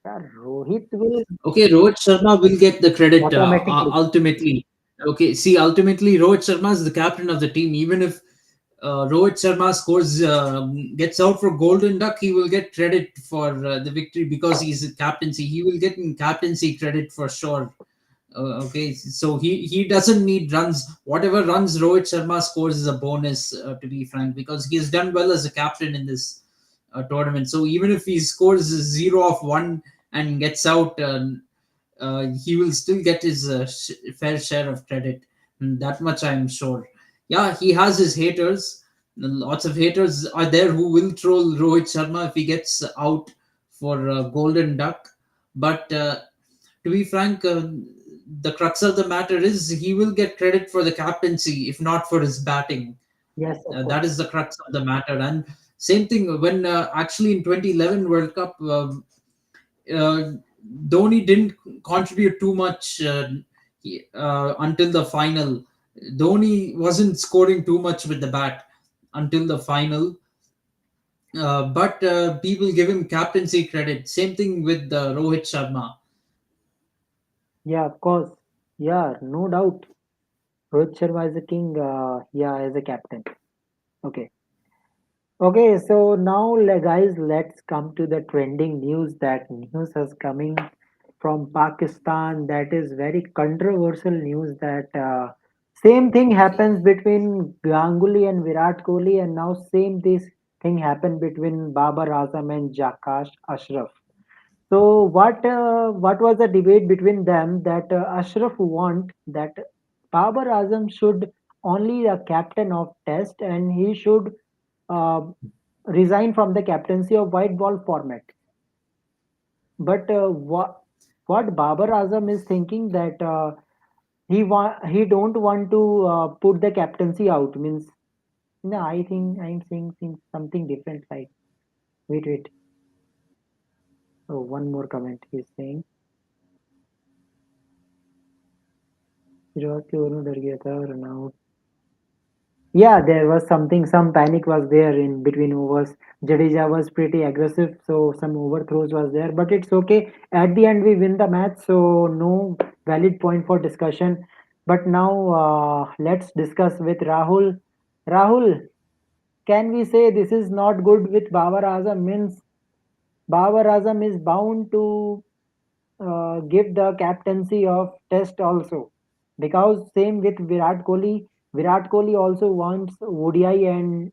Rohit will Okay, Rohit Sharma will get the credit automatically. ultimately. Okay, see, ultimately, Rohit Sharma is the captain of the team. Even if Rohit Sharma scores, gets out for Golden Duck, he will get credit for the victory because he's a captaincy. He will get in captaincy credit for sure. Okay, so he doesn't need runs. Whatever runs Rohit Sharma scores is a bonus, to be frank, because he has done well as a captain in this tournament. So even if he scores 0 of 1 and gets out, he will still get his fair share of credit. That much I'm sure. Yeah, he has his haters. Lots of haters are there who will troll Rohit Sharma if he gets out for Golden Duck. But to be frank, the crux of the matter is he will get credit for the captaincy, if not for his batting. Yes, of That course. is the crux of the matter. And same thing when actually in 2011 World Cup, uh, Dhoni didn't contribute too much until the final. Dhoni wasn't scoring too much with the bat until the final, but people give him captaincy credit. Same thing with Rohit Sharma. Yeah, of course. Yeah, no doubt. Rohit Sharma is a king. Yeah, as a captain. Okay. Okay, so now, guys, let's come to the trending news. That news is coming from Pakistan. That is very controversial news. That same thing Okay. happens between Ganguly and Virat Kohli, and now same this thing happened between Babar Azam and Jakash Ashraf. So what was the debate between them that Ashraf want that Babar Azam should only a captain of Test and he should uh, resign from the captaincy of white ball format. But what Babar Azam is thinking that he don't want to put the captaincy out means no I think I'm saying something different like wait. Oh, one more comment he's saying शुरुआत के over में डर गया था run out. Yeah, there was something, some panic was there in between overs. Jadeja was pretty aggressive, so some overthrows was there, but it's okay. At the end, we win the match, so no valid point for discussion. But now, let's discuss with Rahul. Rahul, can we say this is not good with Babar Azam? Means Babar Azam is bound to give the captaincy of Test also. Because same with Virat Kohli, Virat Kohli also wants ODI and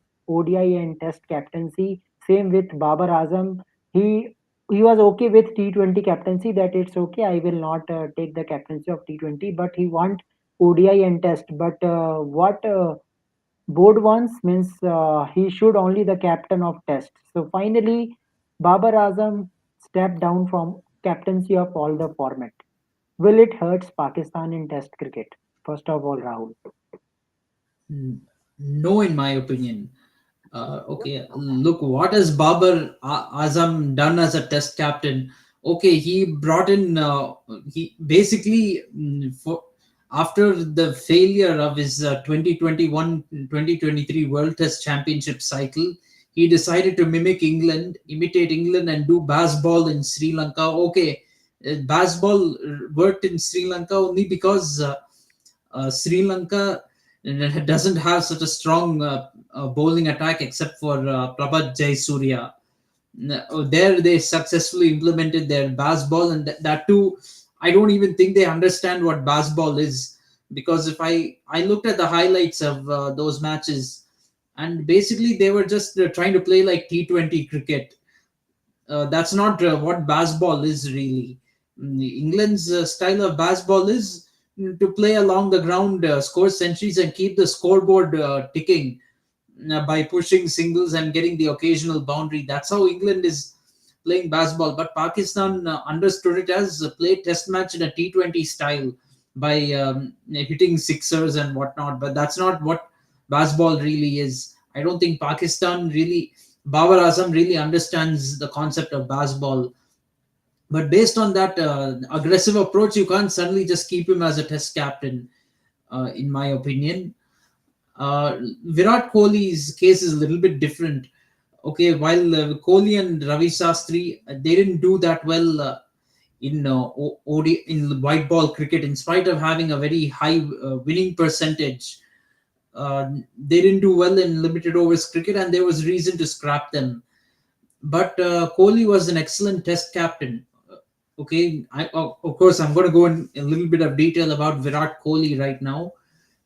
Test captaincy. Same with Babar Azam. He was okay with T20 captaincy that it's okay. I will not take the captaincy of T20, but he want ODI and Test. But what board wants means he should only the captain of Test. So finally, Babar Azam stepped down from captaincy of all the format. Will it hurts Pakistan in Test cricket? First of all, Rahul. No, in my opinion. Okay, look, what has Babar Azam done as a test captain? Okay, he brought in, he basically, for after the failure of his 2021-2023 World Test Championship cycle, he decided to imitate England, and do baseball in Sri Lanka. Okay, baseball worked in Sri Lanka only because Sri Lanka doesn't have such a strong bowling attack except for Prabhat Jayasuriya. There they successfully implemented their baseball, and that too, I don't even think they understand what baseball is, because if I looked at the highlights of those matches, and basically they were just trying to play like T20 cricket. That's not what baseball is really. England's style of baseball is to play along the ground, score centuries, and keep the scoreboard ticking by pushing singles and getting the occasional boundary. That's how England is playing baseball. But Pakistan understood it as a play test match in a T20 style by hitting sixers and whatnot. But that's not what baseball really is. I don't think Pakistan really, Babar Azam really understands the concept of baseball. But based on that aggressive approach, you can't suddenly just keep him as a test captain, in my opinion. Virat Kohli's case is a little bit different. Okay, while Kohli and Ravi Shastri, they didn't do that well in in white ball cricket, in spite of having a very high winning percentage. They didn't do well in limited overs cricket, and there was reason to scrap them. But Kohli was an excellent Test captain. Okay, of course I'm going to go in a little bit of detail about Virat Kohli right now.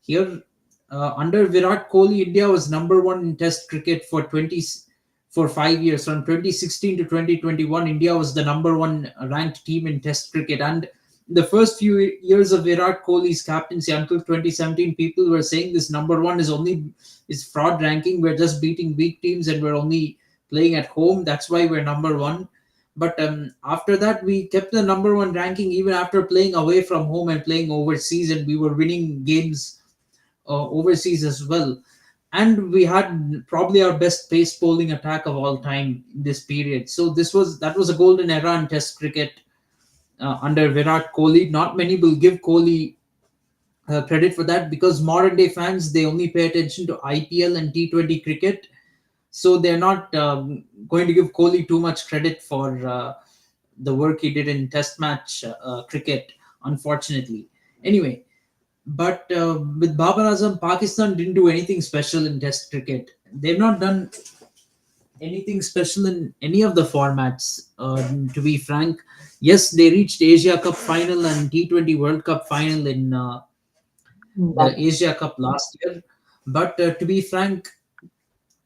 Here, under Virat Kohli, India was number one in Test cricket for 5 years. From 2016 to 2021, India was the number one ranked team in Test cricket. And the first few years of Virat Kohli's captaincy until 2017, people were saying this number one is fraud ranking. We're just beating weak teams and we're only playing at home. That's why we're number one. But after that, we kept the number one ranking even after playing away from home and playing overseas, and we were winning games overseas as well. And we had probably our best pace bowling attack of all time in this period. So that was a golden era in Test cricket under Virat Kohli. Not many will give Kohli credit for that, because modern day fans, they only pay attention to IPL and T20 cricket, so they're not going to give Kohli too much credit for the work he did in Test match cricket, unfortunately. Anyway, but with Babar Azam, Pakistan didn't do anything special in Test cricket. They've not done anything special in any of the formats. To be frank, yes, they reached Asia Cup final and T20 World Cup final in the But Asia Cup last year. But to be frank,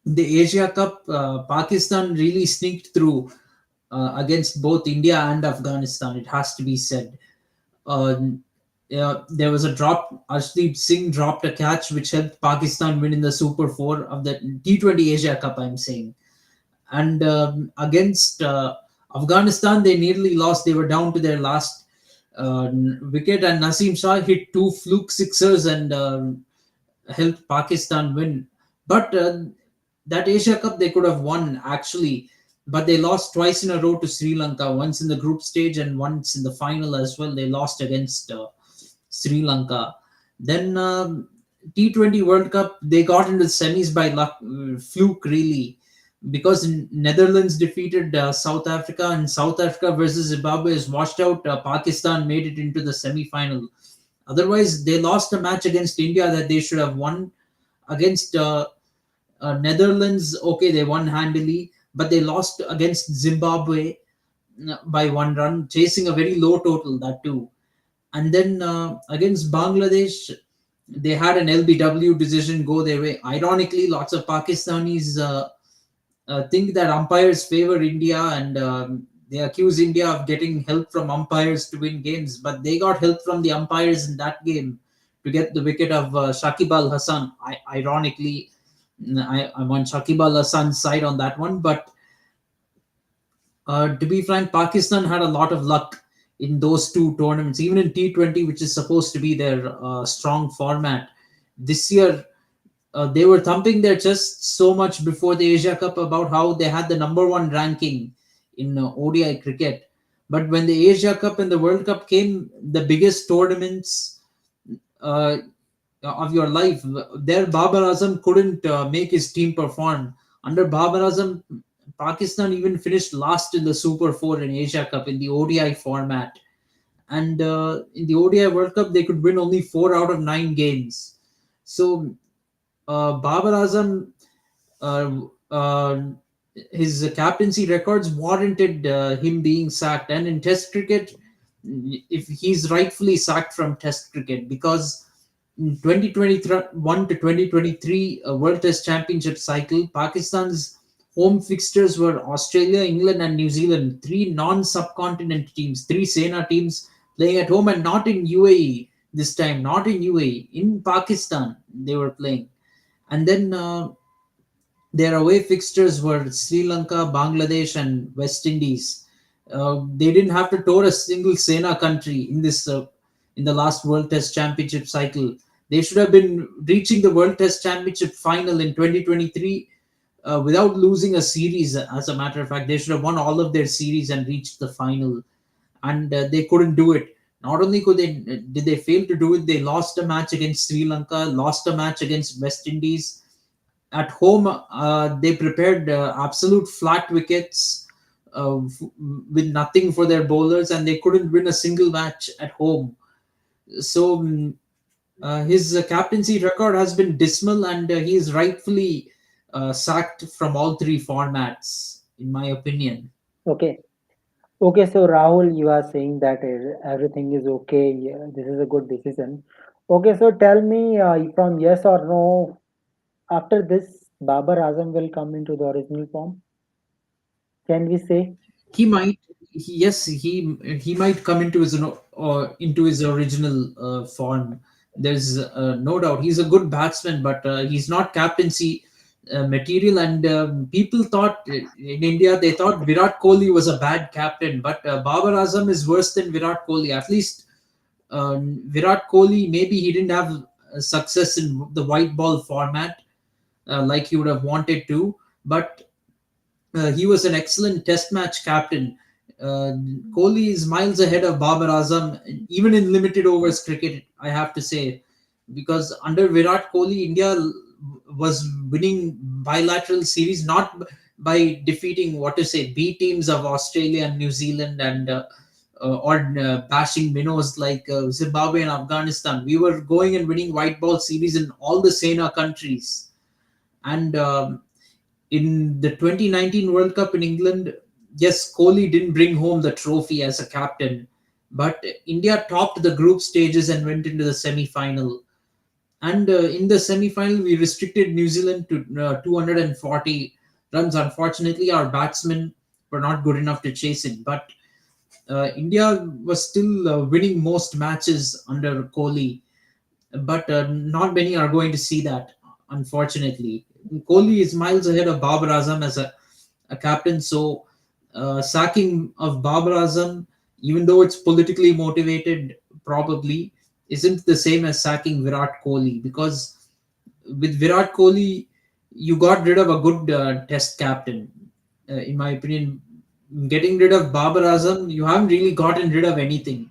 the Asia Cup, Pakistan really sneaked through against both India and Afghanistan. It has to be said. Uh, there was a drop. Arshdeep Singh dropped a catch which helped Pakistan win in the Super Four of the T20 Asia Cup. I'm saying, and against Afghanistan, they nearly lost. They were down to their last wicket, and Naseem Shah hit two fluke sixers and helped Pakistan win. But that Asia Cup they could have won actually, but they lost twice in a row to Sri Lanka. Once in the group stage and once in the final as well. They lost against Sri Lanka. Then T20 World Cup, they got into the semis by luck, fluke really, because Netherlands defeated South Africa, and South Africa versus Zimbabwe is washed out. Pakistan made it into the semi-final. Otherwise, they lost a match against India that they should have won. Against Netherlands, okay, they won handily, but they lost against Zimbabwe by 1 run, chasing a very low total, that too. And then against Bangladesh, they had an LBW decision go their way. Ironically, lots of Pakistanis think that umpires favor India, and they accuse India of getting help from umpires to win games. But they got help from the umpires in that game to get the wicket of Shakib Al Hassan. Ironically, I'm on Shakib Al Hassan's side on that one. But to be frank, Pakistan had a lot of luck in those two tournaments, even in T20, which is supposed to be their strong format. This year, they were thumping their chests so much before the Asia Cup about how they had the number one ranking in ODI cricket. But when the Asia Cup and the World Cup came, the biggest tournaments uh, of your life, there Babar Azam couldn't make his team perform. Under Babar Azam, Pakistan even finished last in the Super 4 in Asia Cup in the ODI format. And in the ODI World Cup, they could win only 4 out of 9 games. So Babar Azam, uh, uh, his captaincy records warranted him being sacked. And in Test cricket, if he's rightfully sacked from Test cricket, because in 2021 to 2023 World Test Championship cycle, Pakistan's home fixtures were Australia, England, and New Zealand, three non-subcontinent teams, three Sena teams playing at home, and not in UAE this time, not in UAE, in Pakistan they were playing. And then their away fixtures were Sri Lanka, Bangladesh, and West Indies. They didn't have to tour a single Sena country in this in the last World Test Championship cycle. They should have been reaching the World Test Championship final in 2023 without losing a series. As a matter of fact, they should have won all of their series and reached the final, and they couldn't do it. Not only did they fail to do it, they lost a match against Sri Lanka, lost a match against West Indies. At home, they prepared absolute flat wickets with nothing for their bowlers, and they couldn't win a single match at home. So his captaincy record has been dismal, and he is rightfully sacked from all three formats, in my opinion. Okay. Okay, so Rahul, you are saying that everything is okay. Yeah, this is a good decision. Okay, so tell me from yes or no, after this, Babar Azam will come into the original form. Can we say? He might, yes, he might come into his into his original form. There's no doubt he's a good batsman, but he's not captaincy material. And people thought in India, they thought Virat Kohli was a bad captain, but Babar Azam is worse than Virat Kohli. At least Virat Kohli, maybe he didn't have success in the white ball format like he would have wanted to, but he was an excellent Test match captain. Uh, Kohli is miles ahead of Babar Azam, even in limited overs cricket, I have to say, because under Virat Kohli, India was winning bilateral series not by defeating, what to say, B teams of Australia and New Zealand, and or bashing minnows like Zimbabwe and Afghanistan. We were going and winning white ball series in all the SENA countries. And in the 2019 World Cup in England, yes, Kohli didn't bring home the trophy as a captain, but India topped the group stages and went into the semi-final. And in the semi-final, we restricted New Zealand to 240 runs. Unfortunately, our batsmen were not good enough to chase it, but India was still winning most matches under Kohli, but not many are going to see that, unfortunately. Kohli is miles ahead of Babar Azam as a captain, so sacking of Babar Azam, even though it's politically motivated, probably isn't the same as sacking Virat Kohli, because with Virat Kohli, you got rid of a good test captain, in my opinion. Getting rid of Babar Azam, you haven't really gotten rid of anything.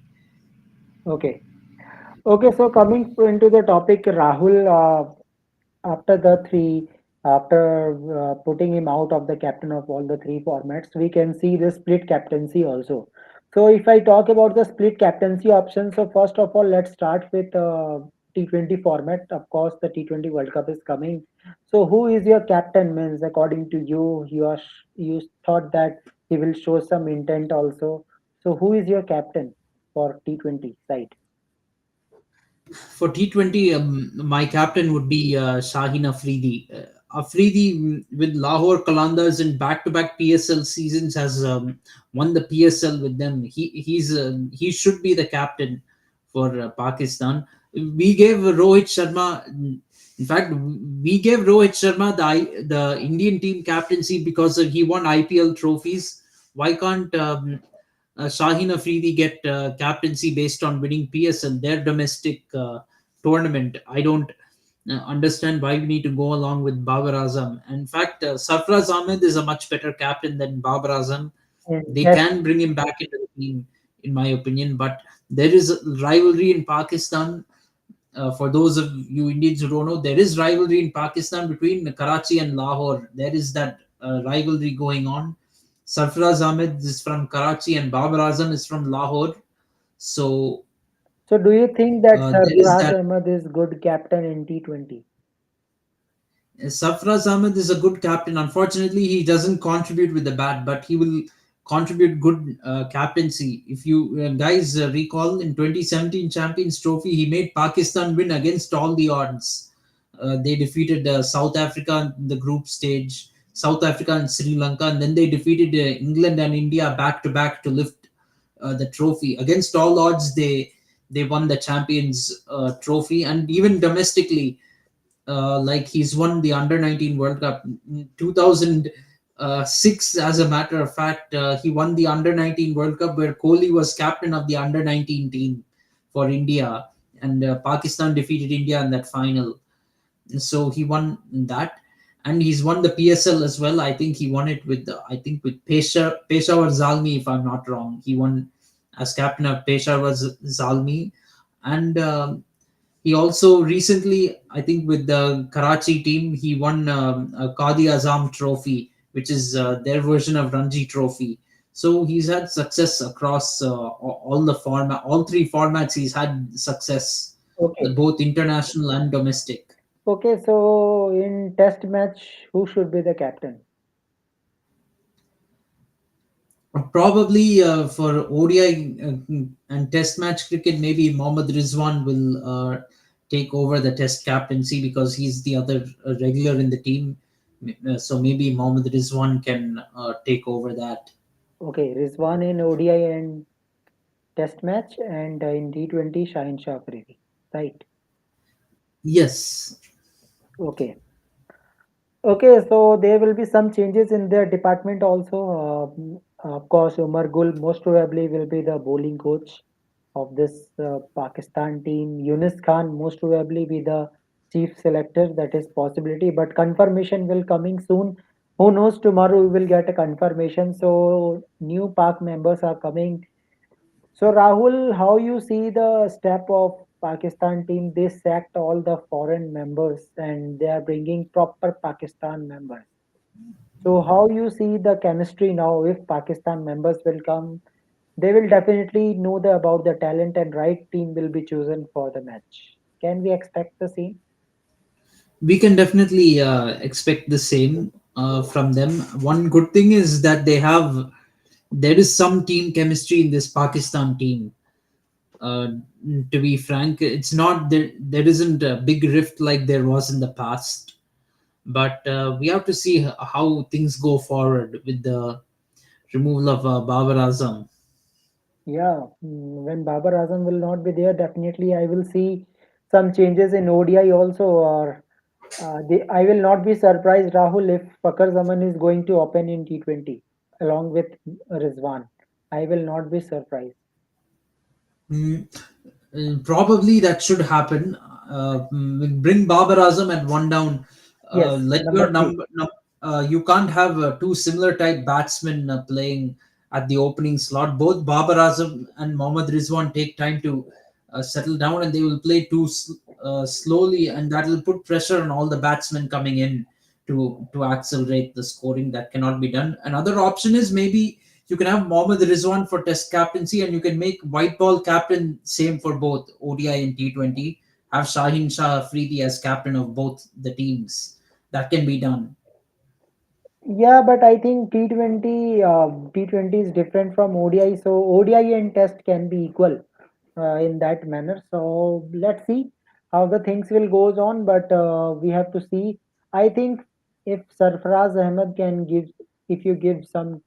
Okay. Okay, so coming into the topic, Rahul, after the three, after putting him out of the captain of all the three formats, we can see the split captaincy also. So if I talk about the split captaincy option, so first of all, let's start with T20 format. Of course, the T20 World Cup is coming. So who is your captain? Means according to you, you thought that he will show some intent also. So who is your captain for T20 side? For T20, my captain would be Shaheen Afridi. Afridi, with Lahore Qalandars in back-to-back PSL seasons, has won the PSL with them. He should be the captain for Pakistan. We gave Rohit Sharma. In fact, we gave Rohit Sharma the Indian team captaincy because he won IPL trophies. Why can't Shaheen Afridi get captaincy based on winning PSL, their domestic tournament? I don't understand why we need to go along with Babar Azam. In fact, Sarfraz Ahmed is a much better captain than Babar Azam. They Yes. can bring him back into the team, in my opinion. But there is rivalry in Pakistan. For those of you Indians who don't know, there is rivalry in Pakistan between Karachi and Lahore. There is that rivalry going on. Sarfraz Ahmed is from Karachi and Babar Azam is from Lahore. So So do you think that there is Sarfaraz that. Ahmed is good captain in T20? Sarfraz Ahmed is a good captain. Unfortunately, he doesn't contribute with the bat, but he will contribute good captaincy. If you guys recall, in 2017 Champions Trophy, he made Pakistan win against all the odds. They defeated South Africa in the group stage, South Africa and Sri Lanka, and then they defeated England and India back to back to lift the trophy. Against all odds, they won the Champions Trophy, and even domestically, like he's won the under 19 World Cup in 2006. As a matter of fact, he won the under 19 World Cup where Kohli was captain of the under 19 team for India, and Pakistan defeated India in that final. So he won that, and he's won the PSL as well. I think he won it with with Peshawar Zalmi, if I'm not wrong. He won as captain of Peshawar Zalmi, and he also recently, I think, with the Karachi team, he won a Qadi Azam Trophy, which is their version of Ranji Trophy. So he's had success across all the format, all three formats. He's had success, Okay. both international and domestic. Okay, so in test match, who should be the captain? Probably for ODI and Test match cricket, maybe Mohammad Rizwan will take over the Test captaincy because he's the other regular in the team. So maybe Mohammad Rizwan can take over that. Okay, Rizwan in ODI and test match, and in T20 Shaheen Shah Afridi. Right. Yes, Okay. Okay, so there will be some changes in their department also. Of course, Umar Gul most probably will be the bowling coach of this Pakistan team. Yunus Khan most probably be the chief selector. That is possibility, but confirmation will coming soon. Who knows? Tomorrow we will get a confirmation. So new Pak members are coming. So Rahul, how you see the step of Pakistan team? They sacked all the foreign members and they are bringing proper Pakistan members. So how you see the chemistry now? If Pakistan members will come, they will definitely know about the talent and right team will be chosen for the match. Can we expect the same? we can definitely expect the same from them. One good thing is that there is some team chemistry in this Pakistan team. Uh, to be frank, it's not there isn't a big rift like there was in the past, but we have to see how things go forward with the removal of Babar Azam. Yeah, when Babar Azam will not be there, definitely I will see some changes in ODI also. Or I will not be surprised, Rahul, if Fakar Zaman is going to open in T20 along with Rizwan. I will not be surprised. Mm, Probably that should happen. Bring Babar Azam at one down. Yes, Let number your three. you can't have two similar type batsmen playing at the opening slot. Both Babar Azam and Mohammad Rizwan take time to settle down, and they will play slowly, and that will put pressure on all the batsmen coming in to accelerate the scoring. That cannot be done. Another option is maybe you can have Mohammad Rizwan for Test captaincy, and you can make white ball captain same for both ODI and T20. Have Shaheen Shah Afridi as captain of both the teams. That can be done. Yeah, but I think T20 is different from ODI. So ODI and Test can be equal in that manner. So let's see how the things will goes on. But we have to see. I think if Sarfaraz Ahmed can give, if you give some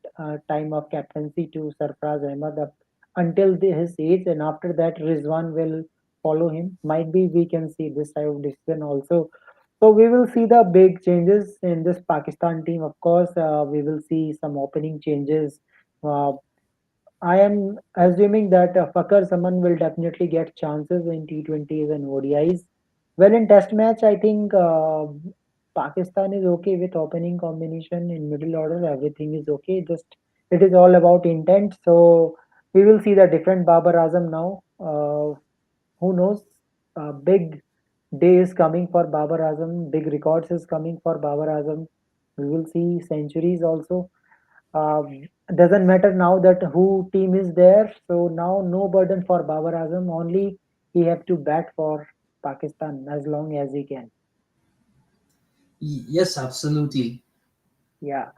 time of captaincy to Sarfaraz Ahmed up until his age, and after that Rizwan will follow him. Might be we can see this type of decision also. So we will see the big changes in this Pakistan team. Of course, we will see some opening changes. Uh, I am assuming that Fakar Zaman will definitely get chances in T20s and ODIs. Well, in Test match, I think Pakistan is okay with opening combination in middle order. Everything is okay. Just it is all about intent. So we will see the different Babar Azam now. Who knows? Big day is coming for Babar Azam. Big records is coming for Babar Azam. We will see centuries also. Doesn't matter now that who team is there. So now no burden for Babar Azam. Only he have to bat for Pakistan as long as he can. Yes, absolutely. Yeah.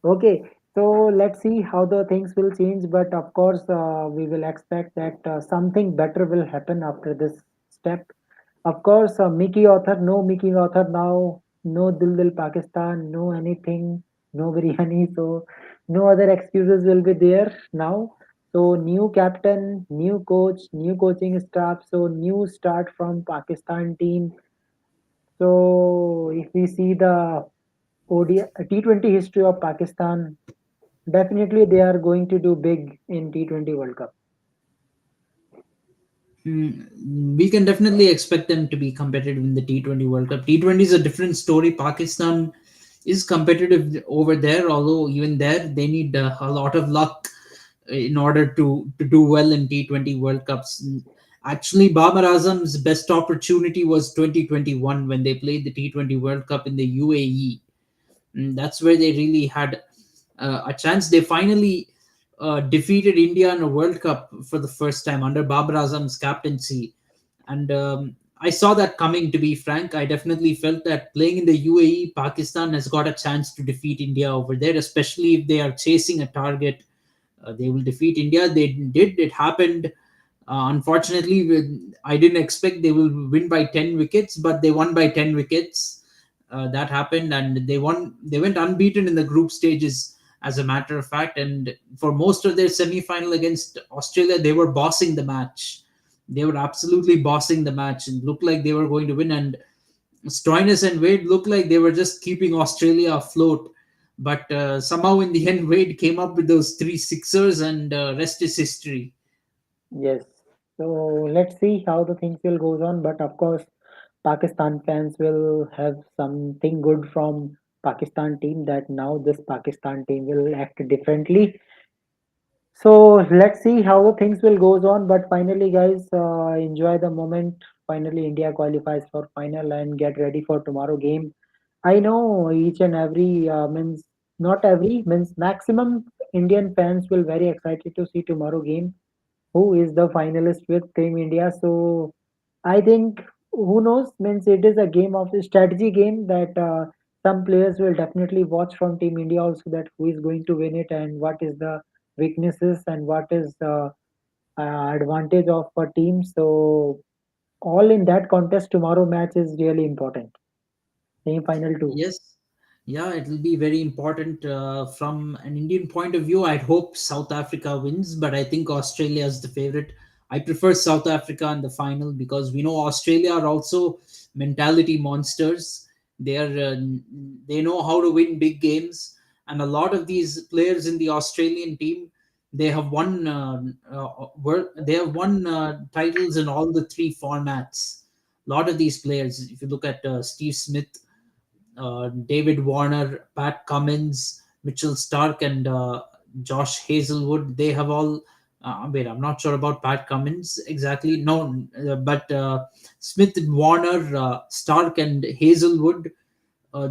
Okay, so let's see how the things will change. But of course, we will expect that something better will happen after this step. Of course, Mickey author, no Mickey author now, no Dil Dil Pakistan, no anything, no biryani. So no other excuses will be there now. So new captain, new coach, new coaching staff. So new start from Pakistan team. So if we see the T20 history of Pakistan, definitely they are going to do big in T20 World Cup. We can definitely expect them to be competitive in the T20 World Cup. T20 is a different story. Pakistan is competitive over there, although even there they need a lot of luck in order to do well in T20 World Cups. Actually, Babar Azam's best opportunity was 2021 when they played the T20 World Cup in the UAE. That's where they really had a chance. They finally defeated India in a World Cup for the first time under Babar Azam's captaincy. And I saw that coming, to be frank. I definitely felt that playing in the UAE, Pakistan has got a chance to defeat India over there, especially if they are chasing a target. They will defeat India. They did. It happened. Unfortunately, I didn't expect they will win by 10 wickets, but they won by 10 wickets. That happened, and they won. They went unbeaten in the group stages, as a matter of fact. And for most of their semi-final against Australia, they were bossing the match. They were absolutely bossing the match and looked like they were going to win. And Stoinis and Wade looked like they were just keeping Australia afloat. But somehow in the end, Wade came up with those three sixers, and rest is history. Yes. So let's see how the things will goes on. But of course, Pakistan fans will have something good from Pakistan team, that now this Pakistan team will act differently. So let's see how the things will goes on. But finally, guys, enjoy the moment. Finally, India qualifies for final and get ready for tomorrow game. I know each and every means not every means maximum Indian fans will very excited to see tomorrow game, who is the finalist with Team India. So I think who knows means it is a game of a strategy game, that some players will definitely watch from Team India also, that who is going to win it and what is the weaknesses and what is the advantage of a team. So all in that contest, tomorrow match is really important. Semi final too. Yes, yeah, it will be very important from an Indian point of view. I'd hope South Africa wins, but I think Australia is the favorite. I prefer South Africa in the final because we know Australia are also mentality monsters. They are they know how to win big games, and a lot of these players in the Australian team, they have won they have won titles in all the three formats. A lot of these players, if you look at Steve Smith, David Warner, Pat Cummins, Mitchell Stark, and Josh Hazelwood. They have all. Wait, I'm not sure about Pat Cummins exactly. No, but Smith and Warner, Stark, and Hazelwood.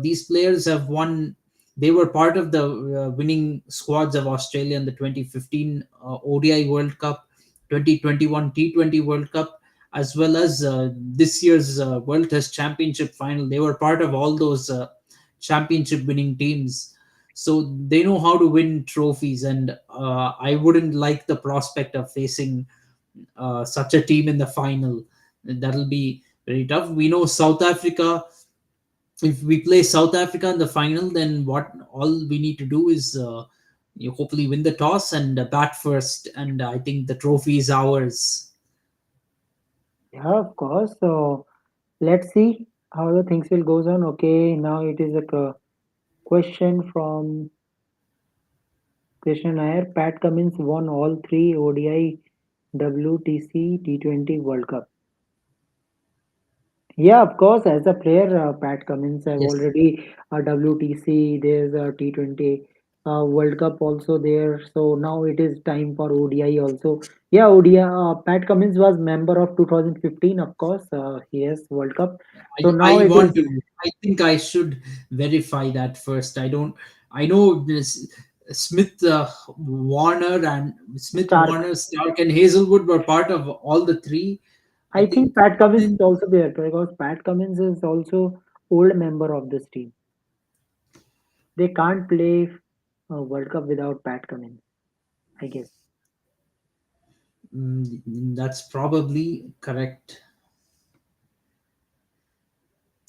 These players have won. They were part of the winning squads of Australia in the 2015 ODI World Cup, 2021 T20 World Cup, as well as this year's World Test Championship final. They were part of all those championship winning teams. So they know how to win trophies, and I wouldn't like the prospect of facing such a team in the final. That'll be very tough. We know South Africa, if we play South Africa in the final, then what all we need to do is you hopefully win the toss and bat first, and I think the trophy is ours. Yeah, of course. So let's see how the things will goes on. Okay, now it is a question from Krishna Nair. Pat Cummins won all three ODI, WTC, T20 World Cup. Yeah, of course. As a player, Pat Cummins have Yes. already a WTC. There's a T20 World Cup also there. So now it is time for ODI also. Yeah, ODI. Pat Cummins was member of 2015, of course. Yes, World Cup. So now I it want is to. I think I should verify that first. I don't. I know this Smith, Warner, and Smith, Stark. Warner, Stark, and Hazelwood were part of all the three. I I think think. Pat Cummins is also there because Pat Cummins is also old member of this team. They can't play World Cup without Pat Cummins, I guess. That's probably correct.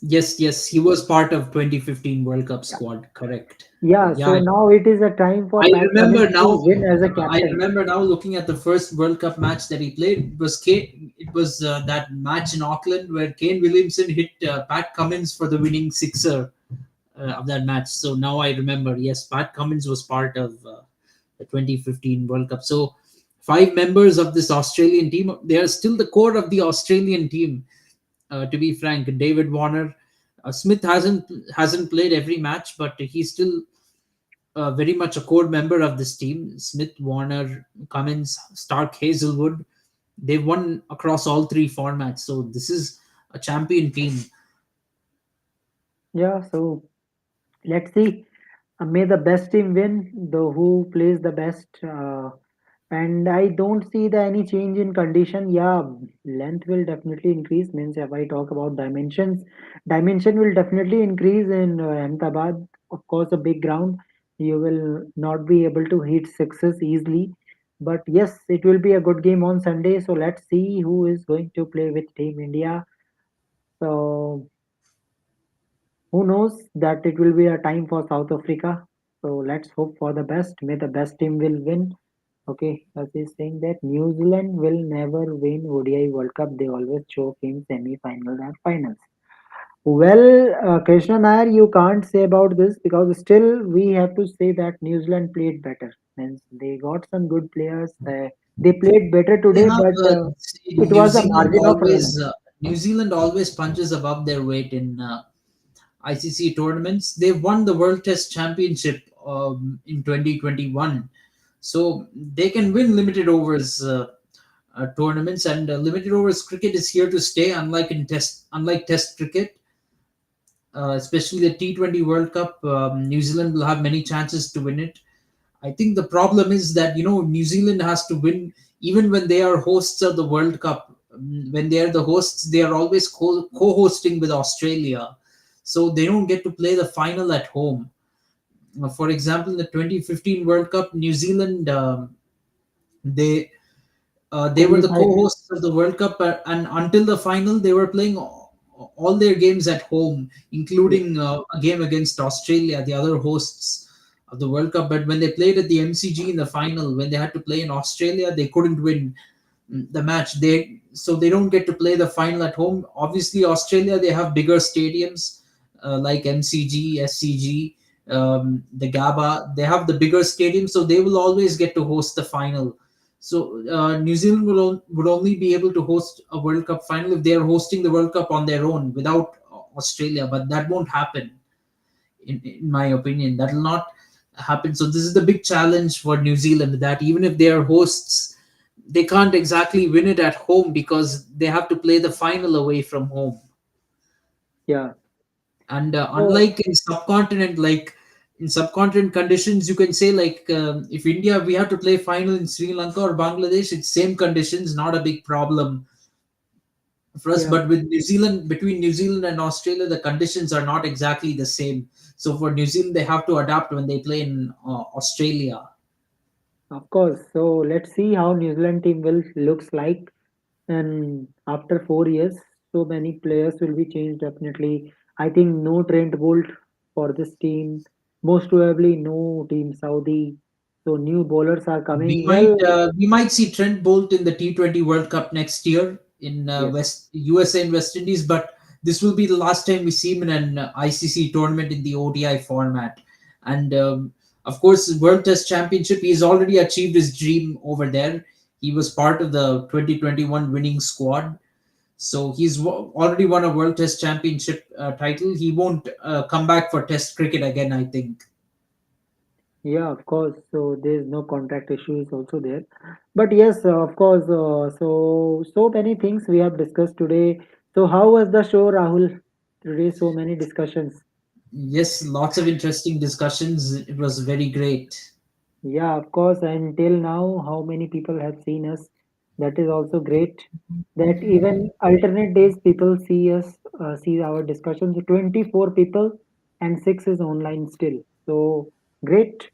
Yes, yes, he was part of 2015 World Cup Yeah. squad. Correct. Yeah, Yeah, so now it is a time for I Pat remember Cummins to now. win as a I captain. remember now looking at the first World Cup match that he played. It was that match in Auckland where Kane Williamson hit Pat Cummins for the winning sixer of that match. So now I remember. Yes, Pat Cummins was part of the 2015 World Cup. So five members of this Australian team. They are still the core of the Australian team. To be frank, David Warner, Smith hasn't played every match, but he's still very much a core member of this team. Smith, Warner, Cummins, Stark, Hazelwood. They've won across all three formats. So this is a champion team. Yeah, so let's see. May the best team win, the who plays the best. And I don't see the any change in condition. Yeah, length will definitely increase. Means if I talk about dimensions, dimension will definitely increase in Ahmedabad. Of course, a big ground. You will not be able to hit sixes easily. But yes, it will be a good game on Sunday. So let's see who is going to play with Team India. So who knows that it will be a time for South Africa. So let's hope for the best. May the best team will win. Okay, as he's saying that New Zealand will never win ODI World Cup. They always choke in semi-final and finals. Well, Krishna Nair, you can't say about this because still we have to say that New Zealand played better. Means they got some good players. They played better They today, have but see, it was a margin of error. New Zealand always punches above their weight in ICC tournaments. They've won the World Test Championship in 2021, so they can win limited overs tournaments. And limited overs cricket is here to stay. Unlike Test cricket, especially the T20 World Cup, New Zealand will have many chances to win it. I think the problem is that New Zealand has to win even when they are hosts of the World Cup. When they are the hosts, they are always co-hosting with Australia, so they don't get to play the final at home. For example, in the 2015 World Cup, New Zealand they were the Qualified. co-hosts of the World Cup, and until the final, they were playing all their games at home, Yes. including a game against Australia, the other hosts of the World Cup. But when they played at the MCG in the final, when they had to play in Australia, they couldn't win the match. They don't get to play the final at home. Obviously, Australia, they have bigger stadiums like MCG, SCG, the GABA. They have the bigger stadiums, so they will always get to host the final. So New Zealand would only be able to host a World Cup final if they are hosting the World Cup on their own without Australia. But that won't happen, in my opinion. That will not happen. So this is the big challenge for New Zealand, that even if they are hosts, they can't exactly win it at home because they have to play the final away from home. Yeah. And So unlike in subcontinent conditions, you can say like if India, we have to play final in Sri Lanka or Bangladesh, it's same conditions, not a big problem for us. yeah. But with New Zealand, between New Zealand and Australia, the conditions are not exactly the same. So for New Zealand, they have to adapt when they play in Australia. Of course. So let's see how New Zealand team will looks like. And after 4 years, so many players will be changed definitely. I think no Trent Bolt for this team. Most probably no Team Saudi. So new bowlers are We coming. might Well, we might see Trent Bolt in the T20 World Cup next year in yes. West USA and West Indies, but this will be the last time we see him in an ICC tournament in the ODI format. And of course, World Test Championship, he's already achieved his dream over there. He was part of the 2021 winning squad, so he's already won a World Test Championship title. He won't come back for Test cricket again, I think. Yeah, of course. So there's no contract issue is also there. But yes, of course. So many things we have discussed today. So how was the show, Rahul? Today, so many discussions. Yes, lots of interesting discussions. It was very great. Yeah, of course. Until now, how many people have seen us? That is also great. That even alternate days people see us, see our discussions. 24 people and 6 is online still. So great.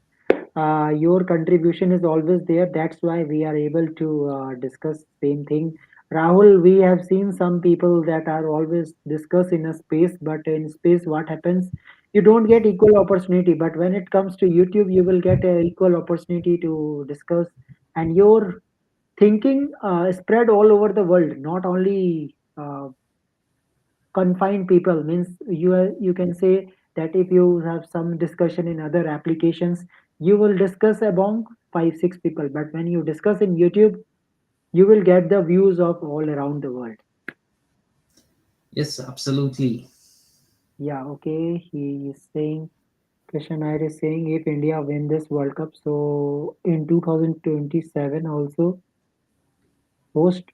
Your contribution is always there. That's why we are able to discuss same thing. Rahul, we have seen some people that are always discuss in a space, but in space, what happens? You don't get equal opportunity. But when it comes to YouTube, you will get a equal opportunity to discuss, and your thinking spread all over the world, not only confined people. Means you can say that if you have some discussion in other applications, you will discuss among 5 6 people, but when you discuss in YouTube, you will get the views of all around the world. Yes, absolutely. Yeah, okay, he is saying, Krishna Nair is saying, if India win this World Cup, so in 2027 also host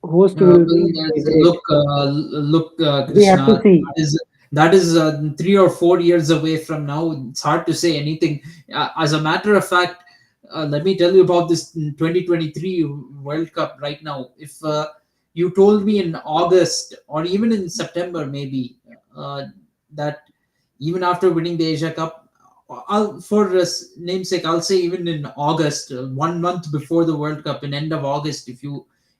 host will Well, be there's favorite. look, We have Krishna. to see. That is 3 or 4 years away from now. It's hard to say anything. As a matter of fact, let me tell you about this 2023 World Cup right now. If you told me in August or even in September, maybe, uh, that even after winning the Asia Cup, for namesake, I'll say even in August, 1 month before the World Cup, in end of August,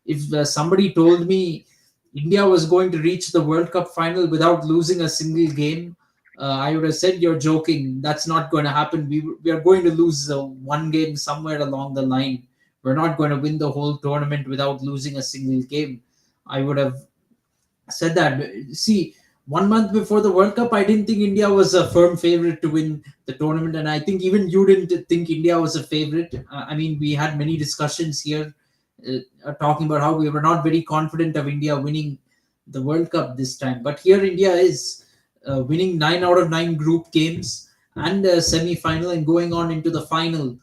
if somebody told me India was going to reach the World Cup final without losing a single game, I would have said, "You're joking. That's not going to happen. We are going to lose one game somewhere along the line. We're not going to win the whole tournament without losing a single game." I would have said that. See, 1 month before the World Cup, I didn't think India was a firm favorite to win the tournament, and I think even you didn't think India was a favorite. I mean, we had many discussions here, talking about how we were not very confident of India winning the World Cup this time. But here, India is winning 9 out of 9 group games and a semi-final and going on into the final.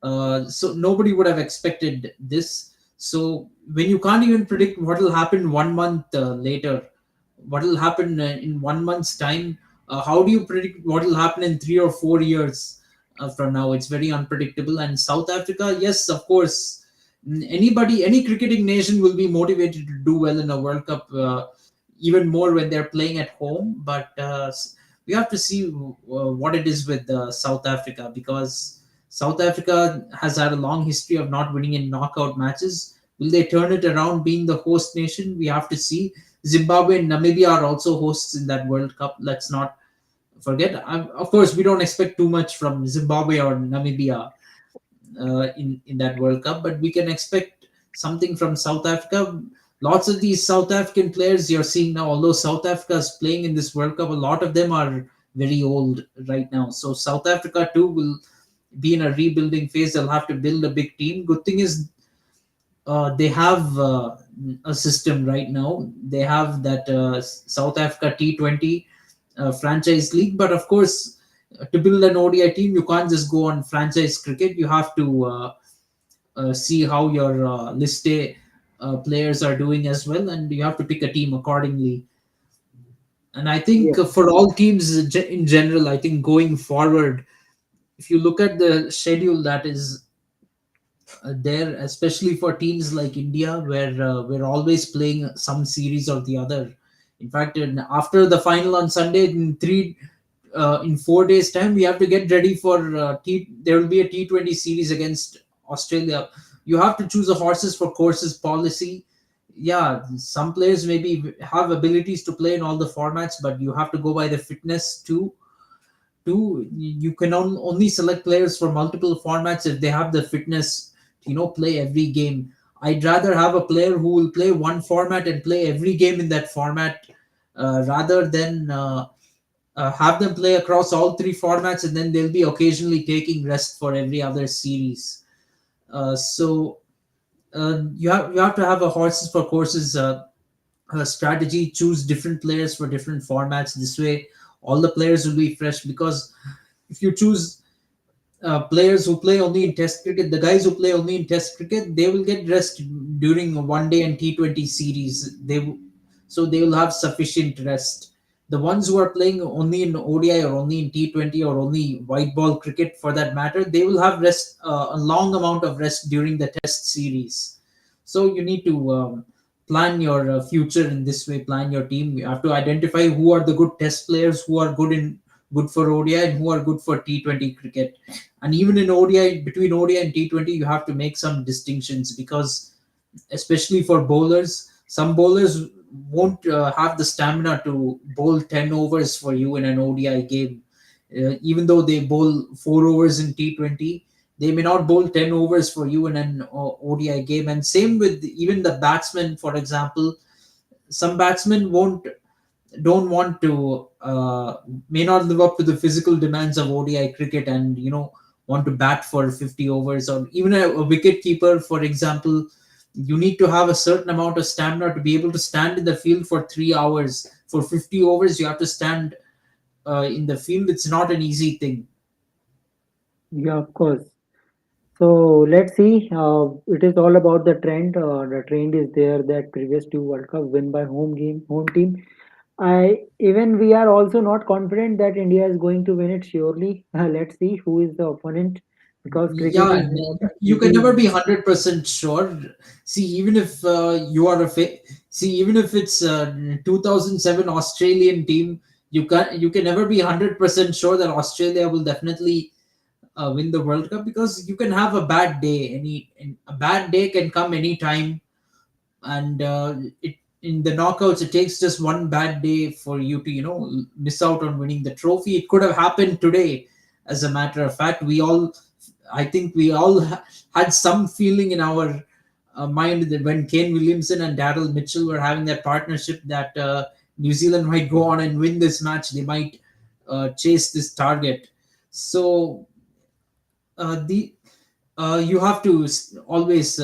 So nobody would have expected this. So when you can't even predict what will happen 1 month later, what will happen in 1 month's time, how do you predict what will happen in 3 or 4 years from now? It's very unpredictable. And South Africa, yes, of course, any cricketing nation will be motivated to do well in a World Cup, even more when they're playing at home. But we have to see what it is with South Africa, because South Africa has had a long history of not winning in knockout matches. Will they turn it around being the host nation? We have to see. Zimbabwe and Namibia are also hosts in that World Cup. Let's not forget. Of course, we don't expect too much from Zimbabwe or Namibia in that World Cup, but we can expect something from South Africa. Lots of these South African players you're seeing now, although South Africa is playing in this World Cup, a lot of them are very old right now. So South Africa too will be in a rebuilding phase. They'll have to build a big team. Good thing is they have a system right now. They have that South Africa T20 franchise league, but of course, to build an ODI team, you can't just go on franchise cricket. You have to see how your list A players are doing as well, and you have to pick a team accordingly. And I think Yeah. for all teams in general, I think going forward, if you look at the schedule that is there, especially for teams like India, where we're always playing some series or the other. In fact, after the final on Sunday, in 4 days' time, we have to get ready for there will be a T20 series against Australia. You have to choose a horses for courses policy. Yeah, some players maybe have abilities to play in all the formats, but you have to go by the fitness too. You can only select players for multiple formats if they have the fitness to, play every game. I'd rather have a player who will play one format and play every game in that format, rather than have them play across all three formats and then they'll be occasionally taking rest for every other series. So you have to have a horses for courses strategy. Choose different players for different formats. This way, all the players will be fresh, because if you choose players who play only in Test cricket, the guys who play only in Test cricket, they will get rest during a one day and T20 series. So they will have sufficient rest. The ones who are playing only in ODI or only in T20 or only white ball cricket for that matter, they will have rest, a long amount of rest during the Test series. So you need to plan your future in this way. Plan your team. You have to identify who are the good Test players, who are good for ODI, and who are good for T20 cricket. And even in ODI, between ODI and T20, you have to make some distinctions, because especially for bowlers, some bowlers won't have the stamina to bowl 10 overs for you in an ODI game. Even though they bowl 4 overs in T20, they may not bowl 10 overs for you in an ODI game. And same with even the batsmen, for example. Some batsmen won't don't want to may not live up to the physical demands of ODI cricket, and want to bat for 50 overs. Or even a wicket keeper, for example, you need to have a certain amount of stamina to be able to stand in the field for 3 hours. For 50 overs, you have to stand in the field. It's not an easy thing. Yeah, of course. So let's see. It is all about the trend. The trend is there that previous two World Cup win by home team. I even we are also not confident that India is going to win it surely. Let's see who is the opponent because cricket Yeah, is not you can easy. never be 100% sure. See, even if you are see, even if it's 2007 Australian team, you can never be 100% sure that Australia will definitely win the World Cup, because you can have a bad day. A bad day can come anytime, and it in the knockouts it takes just one bad day for you to miss out on winning the trophy. It could have happened today. As a matter of fact, I think we all had some feeling in our mind that when Kane Williamson and Daryl Mitchell were having that partnership, that New Zealand might go on and win this match. They might chase this target. So the you have to always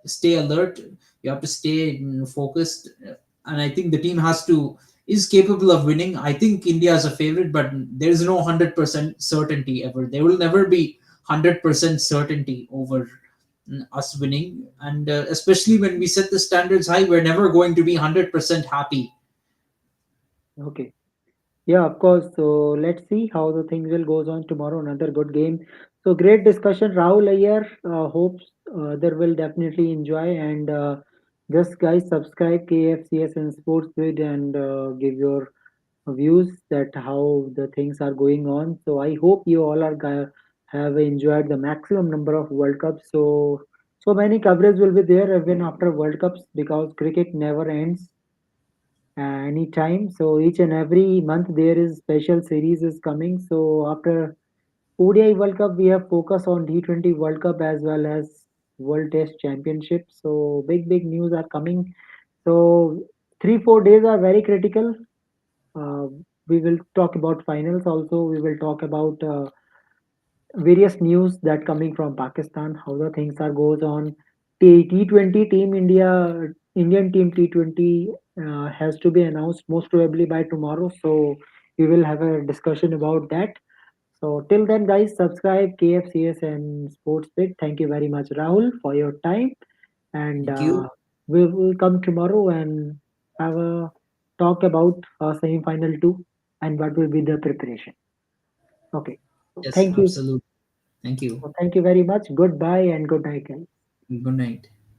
stay alert. You have to stay focused, and I think the team is capable of winning. I think India is a favorite, but there is no 100% certainty ever. There will never be 100% certainty over us winning, and especially when we set the standards high, we're never going to be 100% happy. Okay. Yeah, of course. So let's see how the things will goes on tomorrow. Another good game. So great discussion, Rahul Ayyar. Hopes there will definitely enjoy and just guys subscribe KFCS and Sports Grid and give your views that how the things are going on. So I hope you all are have enjoyed the maximum number of World Cups. So many coverage will be there even after World Cups because cricket never ends anytime. So each and every month there is special series is coming. So after ODI World Cup, we have focus on T20 World Cup as well as World Test Championship. So big news are coming. So 3 4 days are very critical. Uh, we will talk about finals also. We will talk about various news that coming from Pakistan, how the things are goes on. T20 team Indian team T20 has to be announced most probably by tomorrow. So we will have a discussion about that. So till then, guys, subscribe KFCS and Sportsbit. Thank you very much, Rahul, for your time, and Thank you. we will come tomorrow and have a talk about semi-final two and what will be the preparation. Okay. So Yes, thank you. absolutely. Thank you. So thank you very much. Goodbye and good night, guys. Good night.